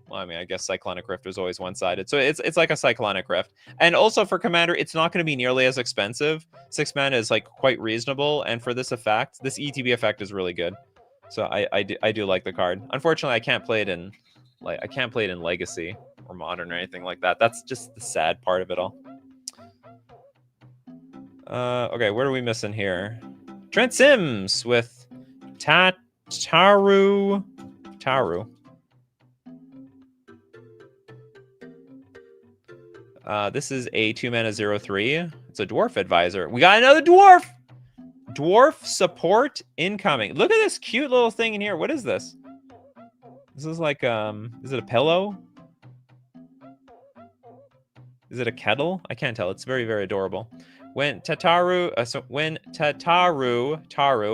Well, I mean, I guess Cyclonic Rift is always one-sided. So it's like a Cyclonic Rift. And also for Commander, it's not going to be nearly as expensive. 6 mana is like quite reasonable. And for this effect, this ETB effect is really good. So I do like the card. Unfortunately, I can't play it in Legacy or Modern or anything like that. That's just the sad part of it all. Okay, what are we missing here? Trent Sims with Taru. This is a 2-mana 0/3. It's a Dwarf Advisor. We got another Dwarf! Dwarf support incoming. Look at this cute little thing in here. What is this? This is like, is it a pillow? Is it a kettle? I can't tell. It's very, very adorable. When Taru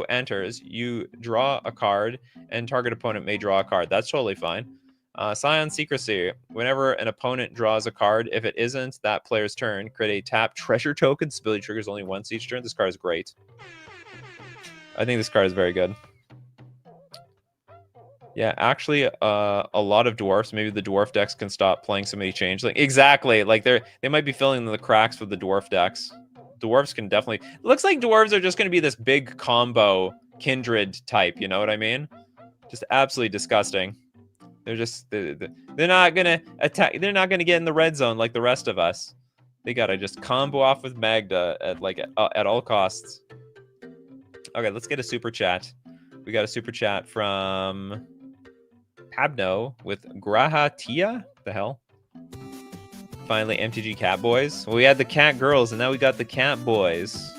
enters, you draw a card, and target opponent may draw a card. That's totally fine. Scion Secrecy. Whenever an opponent draws a card, if it isn't that player's turn, create a tap treasure token. Ability triggers only once each turn. This card is great. I think this card is very good. Yeah, actually, a lot of dwarfs. Maybe the dwarf decks can stop playing so many changeling. Exactly, like they might be filling the cracks with the dwarf decks. Dwarves can definitely. It looks like dwarves are just going to be this big combo kindred type. You know what I mean? Just absolutely disgusting. They're just they're not gonna attack. They're not gonna get in the red zone like the rest of us. They gotta just combo off with Magda at all costs. Okay, let's get a super chat. We got a super chat from Pabno with Grahatia. The hell? Finally, MTG Cat Boys. Well, we had the Cat Girls, and now we got the Cat Boys.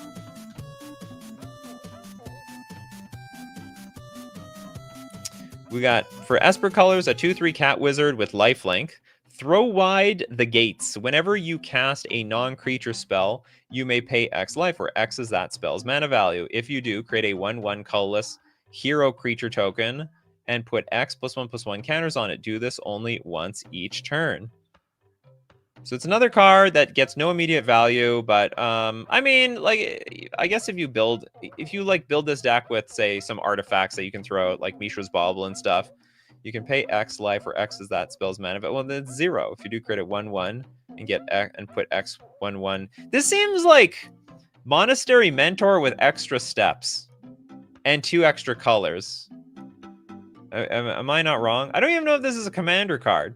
We got, for Esper Colors, a 2/3 Cat Wizard with lifelink. Throw wide the gates. Whenever you cast a non-creature spell, you may pay X life, where X is that spell's mana value. If you do, create a 1/1 colorless hero creature token and put X +1/+1 counters on it. Do this only once each turn. So it's another card that gets no immediate value, but I mean, like, I guess if you build this deck with, say, some artifacts that you can throw out, like Mishra's Bauble and stuff, you can pay X life, where X is that spell's mana. But well, then it's 0 if you do create a 1/1 and get X and put X 1/1. This seems like Monastery Mentor with extra steps and 2 extra colors. Am I not wrong? I don't even know if this is a commander card.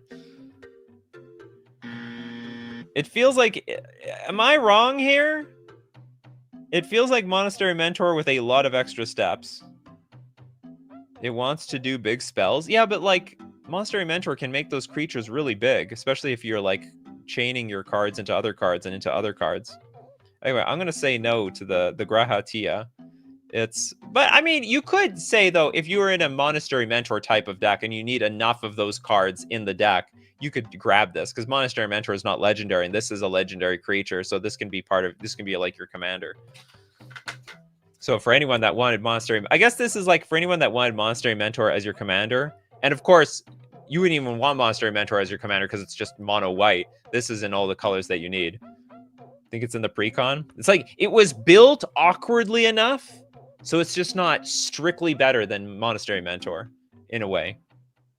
It feels like... Am I wrong here? It feels like Monastery Mentor with a lot of extra steps. It wants to do big spells. Yeah, but, like, Monastery Mentor can make those creatures really big, especially if you're, like, chaining your cards into other cards and into other cards. Anyway, I'm going to say no to the Grahatia. But, I mean, you could say, though, if you were in a Monastery Mentor type of deck and you need enough of those cards in the deck, you could grab this, because Monastery Mentor is not legendary, and this is a legendary creature, so this can be like your commander. So for anyone that wanted I guess this is like for anyone that wanted Monastery Mentor as your commander, and of course, you wouldn't even want Monastery Mentor as your commander because it's just mono white. This is in all the colors that you need. I think it's in the precon. It's like, it was built awkwardly enough, so it's just not strictly better than Monastery Mentor, in a way.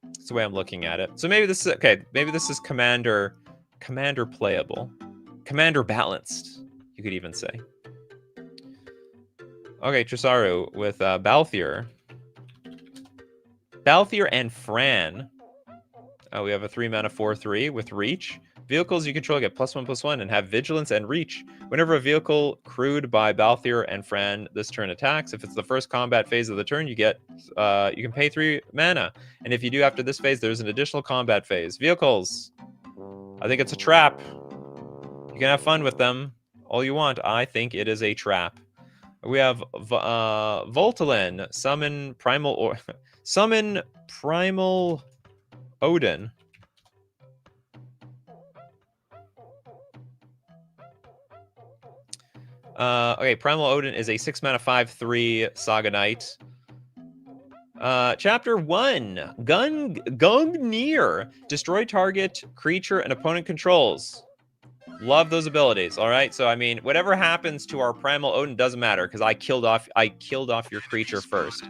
That's the way I'm looking at it. So maybe this is, okay, maybe this is commander playable. Commander balanced, you could even say. Okay, Trisaru with Balthier. Balthier and Fran. We have a 3-mana 4/3 with Reach. Vehicles you control get +1/+1 and have Vigilance and Reach. Whenever a vehicle crewed by Balthier and Fran this turn attacks, if it's the first combat phase of the turn, you can pay 3 mana. And if you do after this phase, there's an additional combat phase. Vehicles. I think it's a trap. You can have fun with them all you want. I think it is a trap. We have Voltalin, summon Primal Odin. Okay, Primal Odin is a 6-mana 5/3 Saga Knight. Chapter 1, Gungnir. Destroy target creature and opponent controls. Love those abilities. All right, so I mean, whatever happens to our Primal Odin doesn't matter because I killed off your creature first.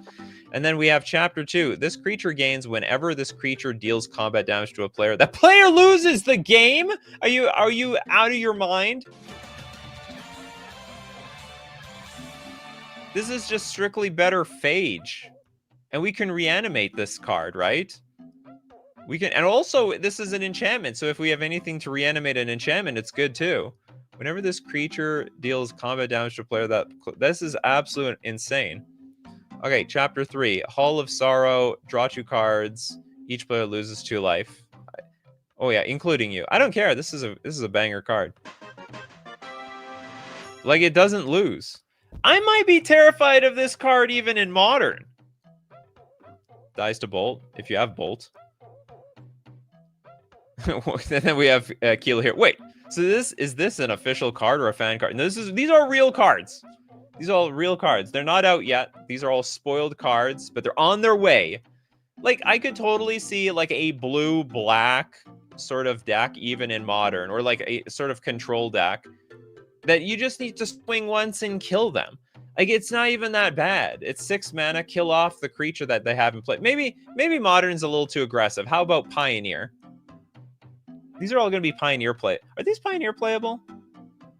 And then we have Chapter 2. This creature gains whenever this creature deals combat damage to a player. That player loses the game? Are you out of your mind? This is just strictly better Phage. And we can reanimate this card, right? We can, and also this is an enchantment, so if we have anything to reanimate an enchantment, it's good too. Whenever this creature deals combat damage to a player, this is absolute insane. Okay, Chapter 3, Hall of Sorrow, draw 2 cards. Each player loses 2 life. Oh yeah, including you. I don't care. This is a banger card. Like, it doesn't lose. I might be terrified of this card even in Modern. Dies to Bolt, if you have Bolt. And then we have Keel here. Wait, so is this an official card or a fan card? No, these are real cards. These are all real cards. They're not out yet. These are all spoiled cards, but they're on their way. Like, I could totally see like a blue-black sort of deck even in Modern, or like a sort of control deck that you just need to swing once and kill them. Like, it's not even that bad. It's 6 mana, kill off the creature that they haven't played. Maybe Modern's a little too aggressive. How about Pioneer? These are all going to be Pioneer play. Are these Pioneer playable?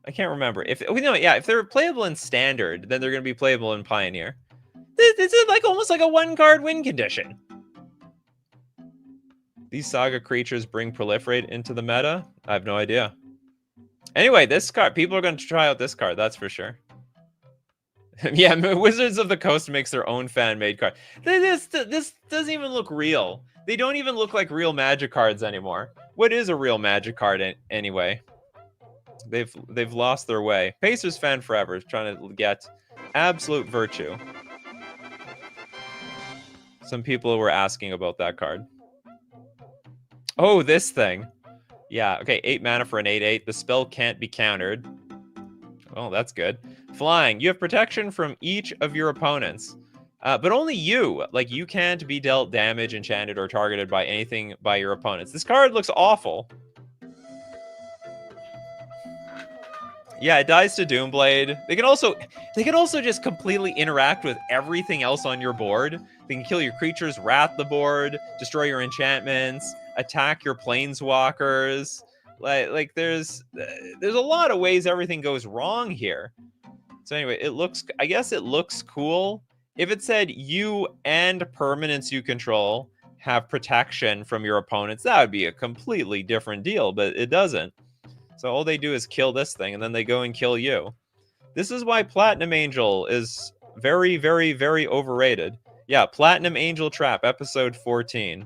I can't remember. If they're playable in Standard, then they're going to be playable in Pioneer. This is like almost like a 1-card win condition. These Saga creatures bring Proliferate into the meta? I have no idea. Anyway, this card, people are going to try out this card, that's for sure. Yeah, Wizards of the Coast makes their own fan-made card. This doesn't even look real. They don't even look like real Magic cards anymore. What is a real Magic card anyway? They've lost their way. Pacers fan forever is trying to get absolute virtue. Some people were asking about that card. Oh, this thing. Yeah, okay, 8 mana for an 8/8. The spell can't be countered. Oh, that's good. Flying. You have protection from each of your opponents. But only you. Like, you can't be dealt damage, enchanted, or targeted by anything by your opponents. This card looks awful. Yeah, it dies to Doomblade. They can also just completely interact with everything else on your board. They can kill your creatures, wrath the board, destroy your enchantments, attack your planeswalkers. Like there's a lot of ways everything goes wrong here. So anyway, I guess it looks cool. If it said you and permanents you control have protection from your opponents, that would be a completely different deal, but it doesn't. So all they do is kill this thing, and then they go and kill you. This is why Platinum Angel is very, very, very overrated. Yeah, Platinum Angel Trap, episode 14.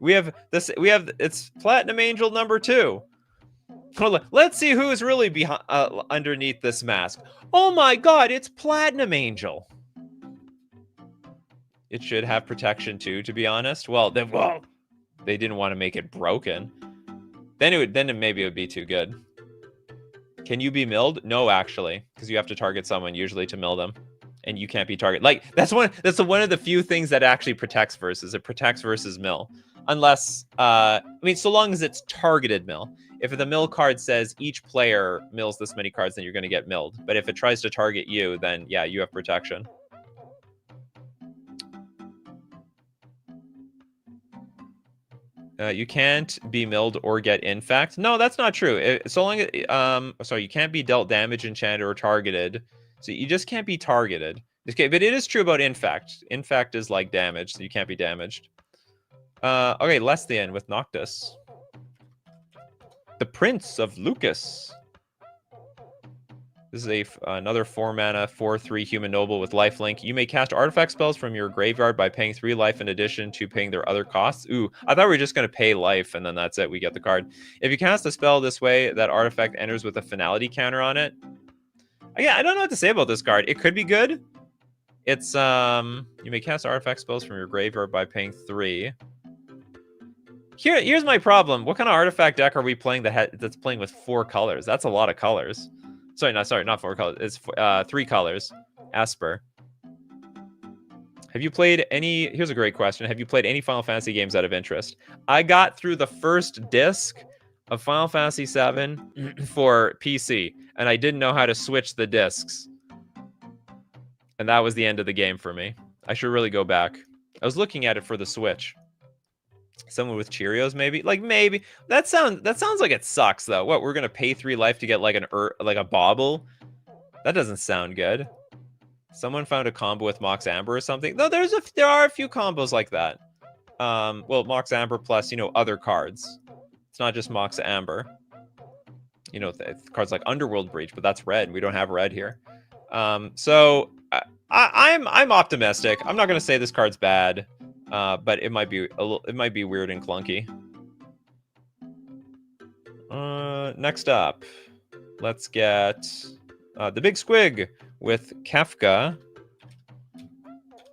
It's Platinum Angel number 2. Let's see who's really behind, underneath this mask. Oh my god, it's Platinum Angel. It should have protection too, to be honest. Well, they didn't want to make it broken. Then maybe it would be too good. Can you be milled? No, actually, because you have to target someone usually to mill them, and you can't be targeted. Like, that's one of the few things that actually protects versus. It protects versus mill, unless I mean, so long as it's targeted mill. If the mill card says each player mills this many cards, then you're going to get milled. But if it tries to target you, then yeah, you have protection. You can't be milled or get infect. No, that's not true. So long as sorry, you can't be dealt damage, enchanted, or targeted. So you just can't be targeted. Okay, but it is true about infect. Infect is like damage, so you can't be damaged. Okay, Lesthian with Noctis. The Prince of Lucas. This is another 4 mana, 4/3 human noble with lifelink. You may cast artifact spells from your graveyard by paying 3 life in addition to paying their other costs. Ooh, I thought we were just going to pay life and then that's it. We get the card. If you cast a spell this way, that artifact enters with a finality counter on it. Yeah, I don't know what to say about this card. It could be good. It's, you may cast artifact spells from your graveyard by paying 3. Here's my problem. What kind of artifact deck are we playing that's playing with 4 colors? That's a lot of colors. Sorry, not 4 colors. It's 3 colors. Esper. Have you played any... Here's a great question. Have you played any Final Fantasy games out of interest? I got through the first disc of Final Fantasy VII for PC, and I didn't know how to switch the discs. And that was the end of the game for me. I should really go back. I was looking at it for the Switch. Someone with Cheerios, maybe? Like, maybe. That sounds like it sucks, though. What, we're going to pay 3 life to get, like, a bauble? That doesn't sound good. Someone found a combo with Mox Amber or something. No, there are a few combos like that. Well, Mox Amber plus, other cards. It's not just Mox Amber. Cards like Underworld Breach, but that's red. We don't have red here. So I'm optimistic. I'm not going to say this card's bad, but it might be weird and clunky. Next up, let's get the Big Squig with Kefka.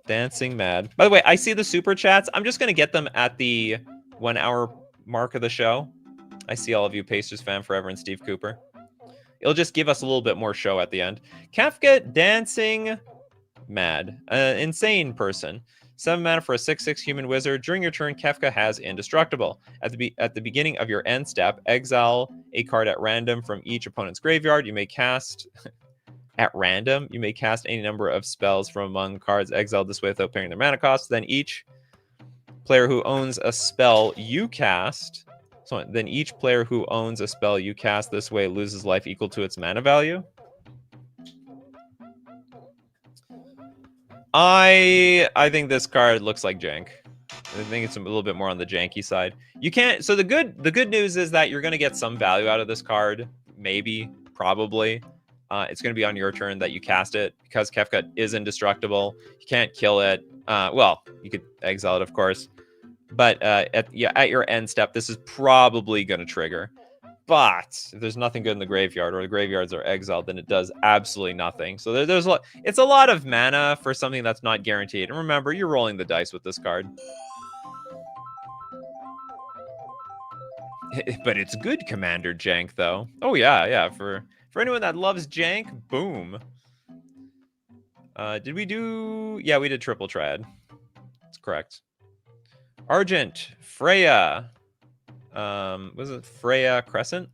Dancing Mad. By the way, I see the super chats. I'm just going to get them at the 1 hour mark of the show. I see all of you, Pacers fan forever and Steve Cooper. It'll just give us a little bit more show at the end. Kefka Dancing Mad. Insane person. 7 mana for a 6/6 human wizard. During your turn, Kefka has Indestructible. At the beginning of your end step, exile a card at random from each opponent's graveyard. You may cast... At random, you may cast any number of spells from among cards exiled this way without paying their mana cost. Then each player who owns a spell you cast... then each player who owns a spell you cast this way loses life equal to its mana value. I think this card looks like jank. I think it's a little bit more on the janky side. You can't... So the good news is that you're going to get some value out of this card. Maybe. Probably. It's going to be on your turn that you cast it. Because Kefka is indestructible. You can't kill it. Well, you could exile it, of course. But at your end step, this is probably going to trigger. But if there's nothing good in the graveyard, or the graveyards are exiled, then it does absolutely nothing. So there's it's a lot of mana for something that's not guaranteed. And remember, you're rolling the dice with this card. But it's good Commander jank, though. Oh, yeah. For anyone that loves jank, boom. Did we do... Yeah, we did triple triad. That's correct. Argent, Freya. Was it Freya Crescent?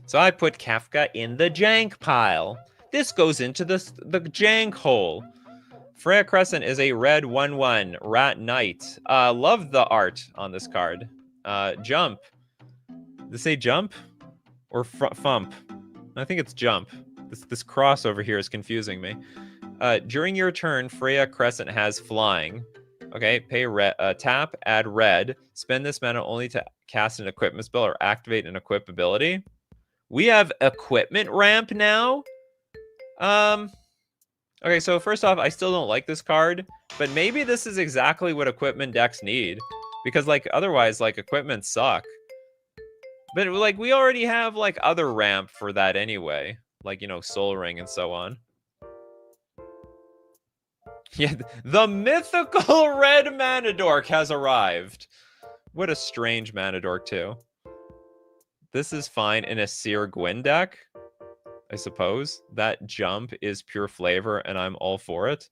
So I put Kefka in the jank pile. This goes into the jank hole. Freya Crescent is a red 1/1 Rat Knight. Love the art on this card. Jump. Did they say jump? Or fump? I think it's jump. This cross over here is confusing me. During your turn, Freya Crescent has flying. Okay, pay tap, add red. Spend this mana only to cast an equipment spell or activate an equip ability. We have equipment ramp now. Okay, so first off, I still don't like this card, but maybe this is exactly what equipment decks need, because like otherwise, like equipment suck. But like we already have like other ramp for that anyway, like Soul Ring and so on. Yeah, the mythical red mana dork has arrived. What a strange mana dork too. This is fine in a Seer Gwyn deck, I suppose. That jump is pure flavor, and I'm all for it.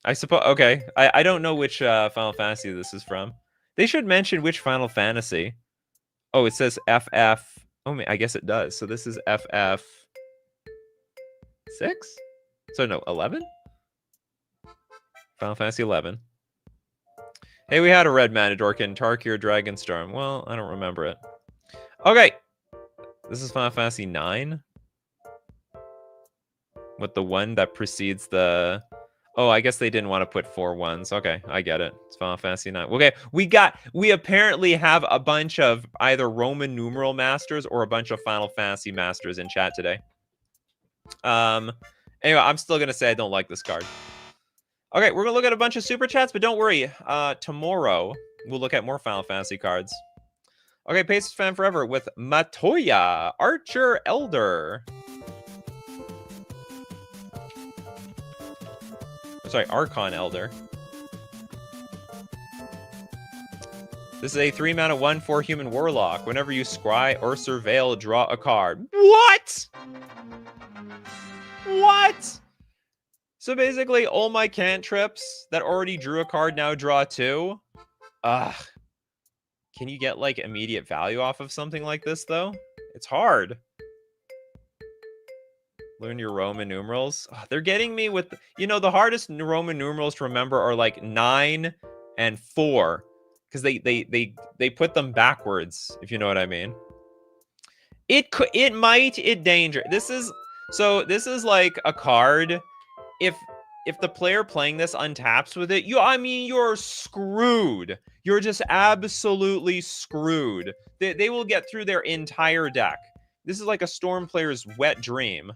I suppose. Okay, I don't know which Final Fantasy this is from. They should mention which Final Fantasy. Oh, it says FF. Oh, I guess it does. So this is FF 6. So no, 11. Final Fantasy 11. Hey, we had a red mana dork in Tarkir Dragonstorm. Well, I don't remember it. Okay. This is Final Fantasy 9. With the one that precedes the... Oh, I guess they didn't want to put 4 ones. Okay, I get it. It's Final Fantasy 9. Okay, we apparently have a bunch of either Roman numeral masters or a bunch of Final Fantasy masters in chat today. Anyway, I'm still going to say I don't like this card. Okay, we're going to look at a bunch of super chats, but don't worry. Tomorrow, we'll look at more Final Fantasy cards. Okay, Pacers fan forever with Matoya, Archer Elder. Sorry, Archon Elder. This is a 3 mana 1/4 human warlock. Whenever you scry or surveil, draw a card. What? What? So basically, all my cantrips that already drew a card now draw 2. Ugh. Can you get, like, immediate value off of something like this, though? It's hard. Learn your Roman numerals. Ugh, they're getting me with... You know, the hardest Roman numerals to remember are, like, 9 and 4. Because they put them backwards, if you know what I mean. It danger. This is like a card. If the player playing this untaps with it, you're screwed. You're just absolutely screwed. They will get through their entire deck. This is like a Storm player's wet dream.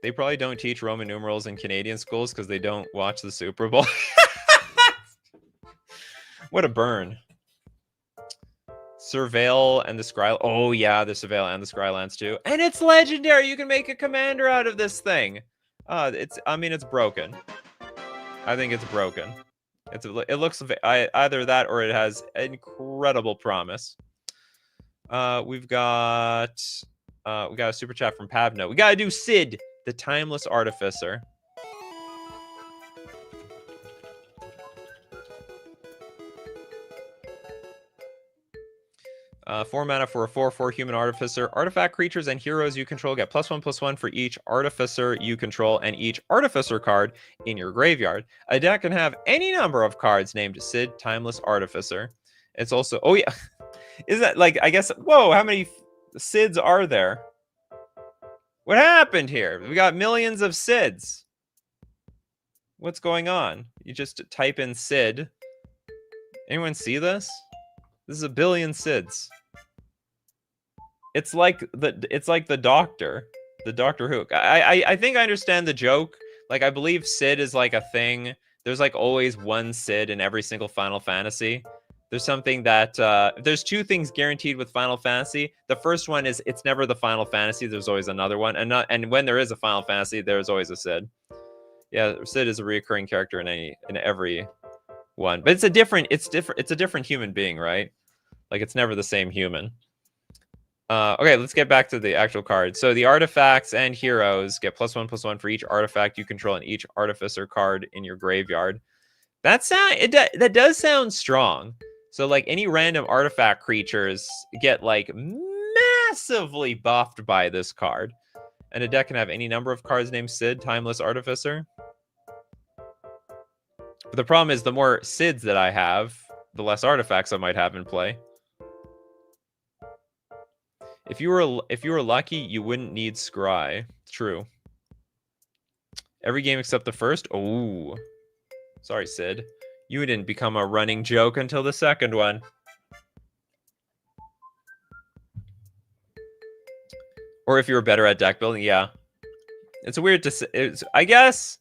They probably don't teach Roman numerals in Canadian schools because they don't watch the Super Bowl. What a burn. Surveil and the Scry... Oh, yeah, the Surveil and the Scrylands, too. And it's legendary! You can make a commander out of this thing! It's broken. I think it's broken. It looks... Either that or it has incredible promise. We got a super chat from Pavno. We gotta do Sid, the Timeless Artificer. 4 mana for a 4/4 human artificer. Artifact creatures and heroes you control get +1/+1 for each artificer you control and each artificer card in your graveyard. A deck can have any number of cards named Sid Timeless Artificer. It's also... Oh, yeah. Is that, like, I guess... Whoa, how many Sids are there? What happened here? We got millions of Sids. What's going on? You just type in Sid. Anyone see this? This is a billion Sids. It's like the Doctor Who. I think I understand the joke. Like, I believe Sid is like a thing. There's like always one Sid in every single Final Fantasy. There's something that there's 2 things guaranteed with Final Fantasy. The first one is it's never the Final Fantasy. There's always another one, and when there is a Final Fantasy, there's always a Sid. Yeah, Sid is a recurring character in every one, but it's a different human being, right? Like, it's never the same human. Okay, let's get back to the actual card. So the artifacts and heroes get +1/+1 for each artifact you control and each artificer card in your graveyard. That does sound strong. So, like, any random artifact creatures get, like, massively buffed by this card. And a deck can have any number of cards named Sid, Timeless Artificer. But the problem is, the more Sids that I have, the less artifacts I might have in play. If you were lucky, you wouldn't need Scry. True. Every game except the first? Oh. Sorry, Sid. You didn't become a running joke until the second one. Or if you were better at deck building, yeah. It's weird to say. I guess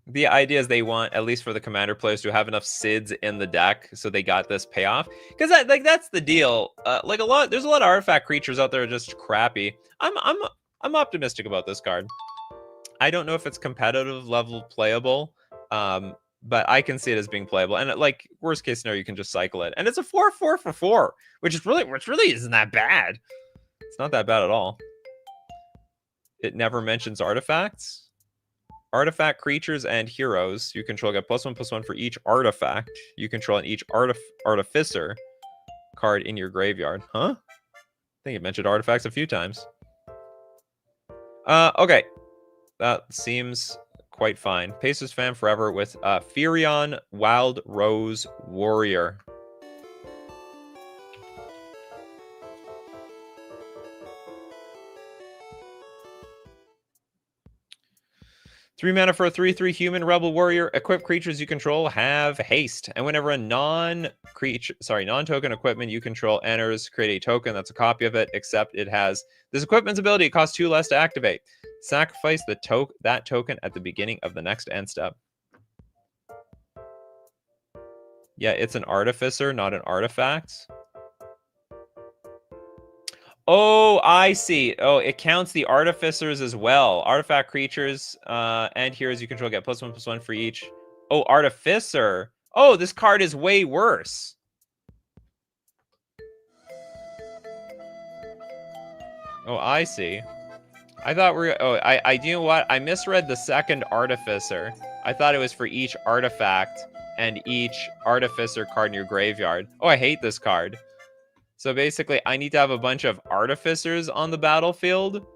the idea is they want, at least for the commander players, to have enough Sids in the deck so they got this payoff. Because that's the deal. Like, there's a lot of artifact creatures out there that are just crappy. I'm optimistic about this card. I don't know if it's competitive level playable. But I can see it as being playable. And like, worst case scenario, you can just cycle it. And it's a 4/4 for 4, which really isn't that bad. It's not that bad at all. It never mentions artifacts. Artifact creatures and heroes you control get +1/+1 for each artifact you control and each artificer card in your graveyard. Huh? I think it mentioned artifacts a few times. Okay. That seems quite fine. Pacers fan forever with Firion Wild Rose Warrior. Three mana for a 3/3 human rebel warrior. Equipped creatures you control have haste. And whenever a non-token equipment you control enters, create a token that's a copy of it, except it has this equipment's ability. It costs 2 less to activate. Sacrifice that token at the beginning of the next end step. Yeah, it's an artificer, not an artifact. Oh, I see. Oh, it counts the artificers as well. Artifact creatures and heroes you control get +1/+1 for each. Oh, artificer. Oh, this card is way worse. Oh, I see. I thought we were... Oh, you know what? I misread the second Artificer. I thought it was for each artifact and each Artificer card in your graveyard. Oh, I hate this card. So basically, I need to have a bunch of Artificers on the battlefield,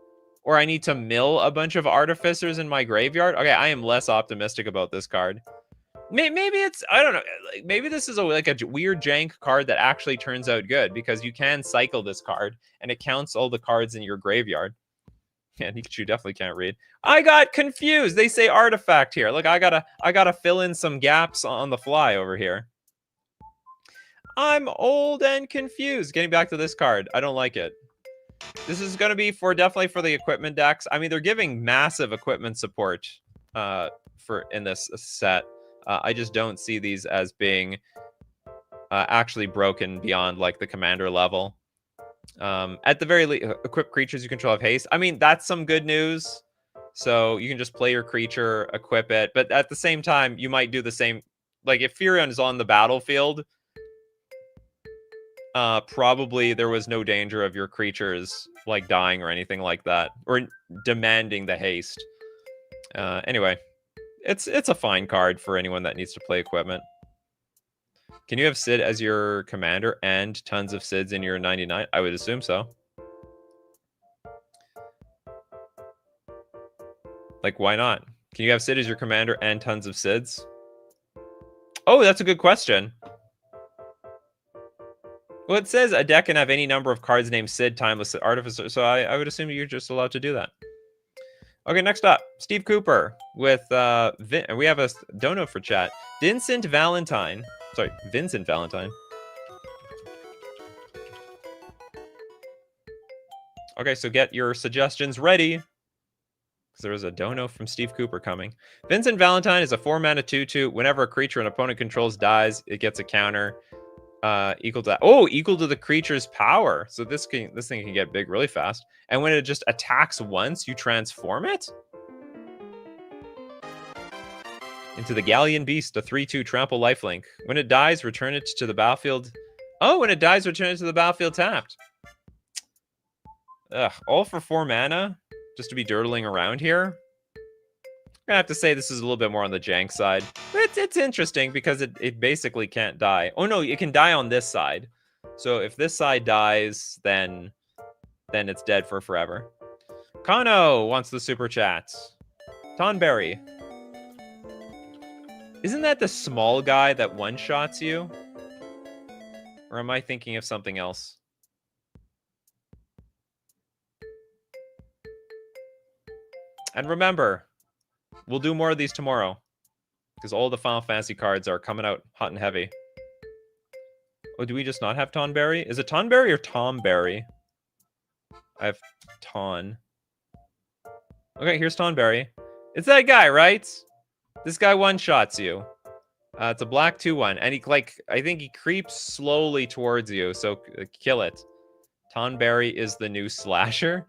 or I need to mill a bunch of Artificers in my graveyard. Okay, I am less optimistic about this card. Maybe it's... I don't know. Maybe this is like a weird jank card that actually turns out good, because you can cycle this card, and it counts all the cards in your graveyard. Yeah, Nikachu definitely can't read. I got confused. They say artifact here. Look, I gotta fill in some gaps on the fly over here. I'm old and confused. Getting back to this card, I don't like it. This is gonna be definitely for the equipment decks. I mean, they're giving massive equipment support in this set. I just don't see these as being actually broken beyond like the commander level. At the very least, equip creatures you control have haste. I mean, that's some good news. So you can just play your creature, equip it. But at the same time, you might do the same. Like if Furion is on the battlefield, probably there was no danger of your creatures like dying or anything like that, or demanding the haste. Anyway, it's a fine card for anyone that needs to play equipment. Can you have Sid as your commander and tons of Sids in your 99? I would assume so. Like, why not? Can you have Sid as your commander and tons of Sids? Oh, that's a good question. Well, it says a deck can have any number of cards named Sid, Timeless, Artificer, so I would assume you're just allowed to do that. Okay, next up, Steve Cooper with we have a dono for chat. Vincent Valentine. Sorry, Vincent Valentine. Okay, so get your suggestions ready, because there is a dono from Steve Cooper coming. Vincent Valentine is a 4-mana 2/2. Whenever a creature an opponent controls dies, it gets a counter equal to the creature's power. So this thing can get big really fast. And when it just attacks once, you transform it into the Galleon Beast, a 3/2 trample lifelink. When it dies, return it to the battlefield. Oh, when it dies, return it to the battlefield tapped. Ugh, all for 4 mana, just to be dirtling around here. I'm gonna have to say this is a little bit more on the jank side. But it's interesting because it basically can't die. Oh no, it can die on this side. So if this side dies, then it's dead for forever. Kano wants the super chats. Tonberry. Isn't that the small guy that one-shots you? Or am I thinking of something else? And remember, we'll do more of these tomorrow, because all the Final Fantasy cards are coming out hot and heavy. Oh, do we just not have Tonberry? Is it Tonberry or Tomberry? I have Ton. Okay, here's Tonberry. It's that guy, right? This guy one-shots you. It's a black 2/1, and I think he creeps slowly towards you, so kill it. Tonberry is the new slasher.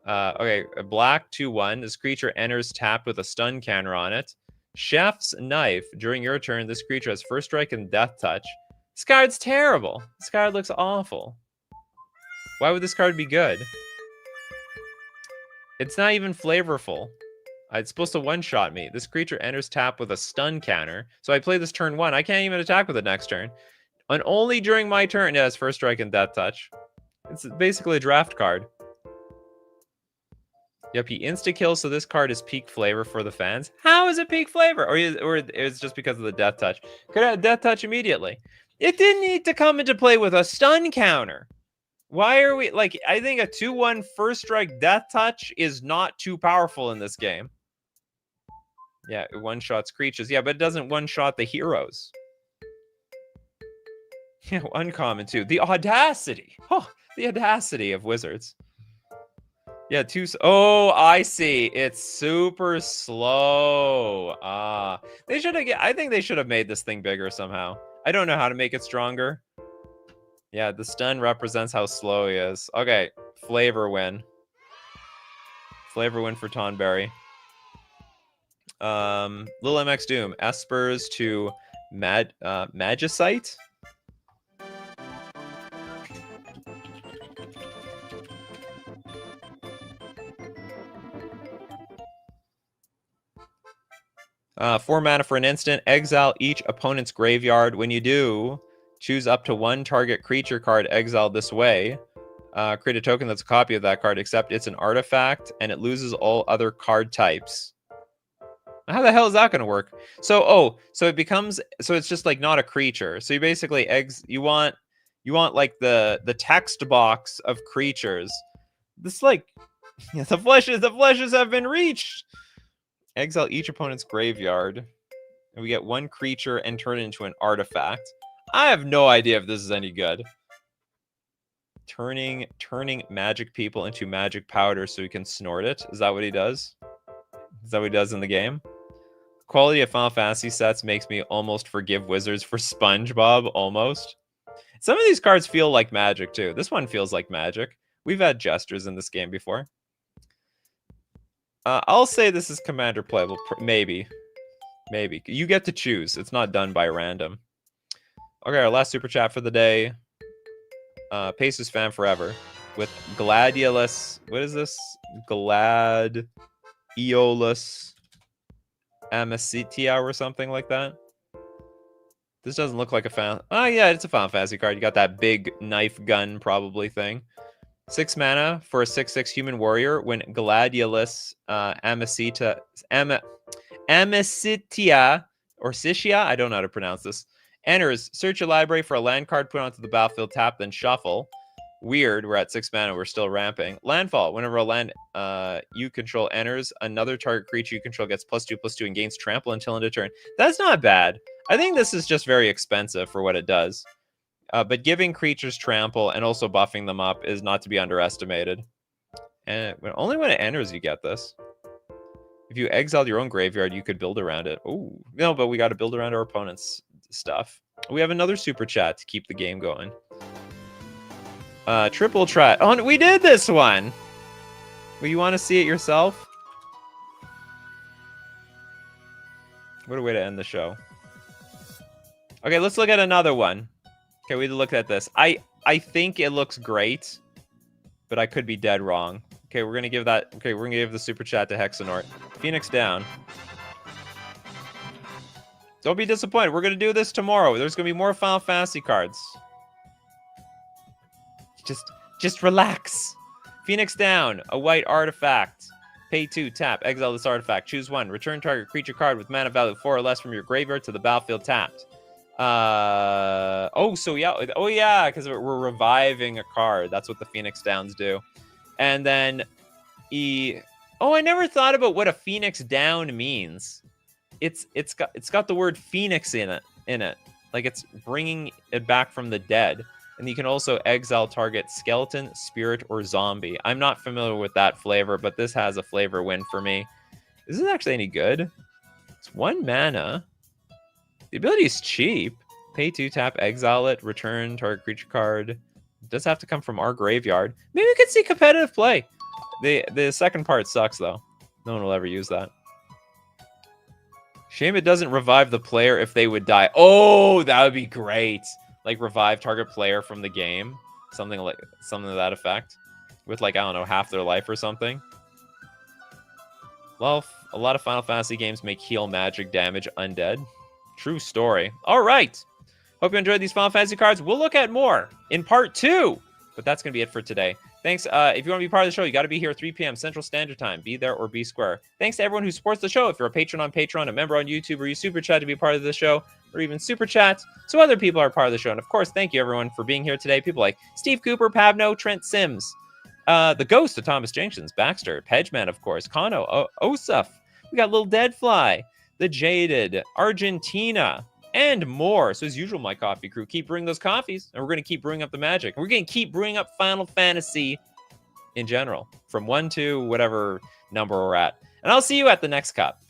Okay, a black 2/1. This creature enters tapped with a stun counter on it. Chef's Knife. During your turn, this creature has first strike and death touch. This card's terrible. This card looks awful. Why would this card be good? It's not even flavorful. It's supposed to one-shot me. This creature enters tap with a stun counter. So I play this turn 1. I can't even attack with it next turn. And only during my turn it has first strike and death touch. It's basically a draft card. Yep, he insta-kills, so this card is peak flavor for the fans. How is it peak flavor? Or it's just because of the death touch. Could have death touch immediately. It didn't need to come into play with a stun counter. Why are we... Like, I think a 2/1 first strike death touch is not too powerful in this game. Yeah, it one-shots creatures. Yeah, but it doesn't one-shot the heroes. Yeah, uncommon too. The audacity. Oh, the audacity of wizards. Yeah, oh, I see. It's super slow. They should have... I think they should have made this thing bigger somehow. I don't know how to make it stronger. Yeah, the stun represents how slow he is. Okay, flavor win. Flavor win for Tonberry. Lil MX Doom. Espers to Magicite. 4 mana for an instant. Exile each opponent's graveyard. When you do, choose up to 1 target creature card exiled this way. Create a token that's a copy of that card, except it's an artifact, and it loses all other card types. How the hell is that going to work? So, so it becomes, so it's just like not a creature. So you basically you want like the text box of creatures. This like the fleshes have been reached. Exile each opponent's graveyard, and we get 1 creature and turn it into an artifact. I have no idea if this is any good. Turning magic people into magic powder so he can snort it. Is that what he does? Is that what he does in the game? Quality of Final Fantasy sets makes me almost forgive Wizards for SpongeBob, almost. Some of these cards feel like magic, too. This one feels like magic. We've had gestures in this game before. I'll say this is Commander playable. Maybe. Maybe. You get to choose. It's not done by random. Okay, our last super chat for the day. Pacers fan forever. With Gladiolus. What is this? Gladiolus Amicitia or something like that. This doesn't look like a fan. Oh, yeah, it's a Final Fantasy card. You got that big knife gun probably thing. 6 mana for a 6/6 human warrior. When Gladiolus Amicitia or Sitia, I don't know how to pronounce this, enters, search your library for a land card, put onto the battlefield, tap, then shuffle. Weird, we're at 6 mana, we're still ramping. Landfall, whenever a land you control enters, another target creature you control gets +2/+2 and gains trample until end of turn. That's not bad. I think this is just very expensive for what it does. But giving creatures trample and also buffing them up is not to be underestimated. And only when it enters you get this. If you exiled your own graveyard, you could build around it. Oh, no, but we got to build around our opponent's stuff. We have another super chat to keep the game going. Triple try. Oh, we did this one. Well, you want to see it yourself? What a way to end the show. Okay, let's look at another one. Okay, we look at this. I think it looks great, but I could be dead wrong. Okay, we're gonna give that. Okay, we're gonna give the super chat to Hexanort. Phoenix down. Don't be disappointed. We're gonna do this tomorrow. There's gonna be more Final Fantasy cards. Just relax. Phoenix down. A white artifact. Pay 2, tap, exile this artifact. Choose 1. Return target creature card with mana value 4 or less from your graveyard to the battlefield tapped. So yeah. Oh yeah, because we're reviving a card. That's what the Phoenix Downs do. And then I never thought about what a Phoenix Down means. It's got the word Phoenix in it. Like it's bringing it back from the dead. And you can also exile target skeleton, spirit, or zombie. I'm not familiar with that flavor, but this has a flavor win for me. Is this actually any good? It's 1 mana. The ability is cheap. Pay 2, tap, exile it, return target creature card. It does have to come from our graveyard. Maybe we could see competitive play. The second part sucks, though. No one will ever use that. Shame it doesn't revive the player if they would die. Oh, that would be great. Like revive target player from the game, something to that effect, with like I don't know half their life or something. Well, a lot of Final Fantasy games make heal magic damage undead. True story. All right. Hope you enjoyed these Final Fantasy cards. We'll look at more in part 2, but that's gonna be it for today. Thanks. If you want to be part of the show, you got to be here 3 p.m. Central Standard Time. Be there or be square. Thanks to everyone who supports the show. If you're a patron on Patreon, a member on YouTube, or you super chat to be part of the show, or even super chat so other people are part of the show. And of course, thank you everyone for being here today. People like Steve Cooper, Pavno, Trent Sims, the Ghost of Thomas Jenkins, Baxter, Pedgeman, of course, Kano, Osuf. We got Little Deadfly, The Jaded, Argentina, and more. So as usual, my coffee crew, keep brewing those coffees, and we're going to keep brewing up the magic. We're going to keep brewing up Final Fantasy in general, from 1 to whatever number we're at. And I'll see you at the next cup.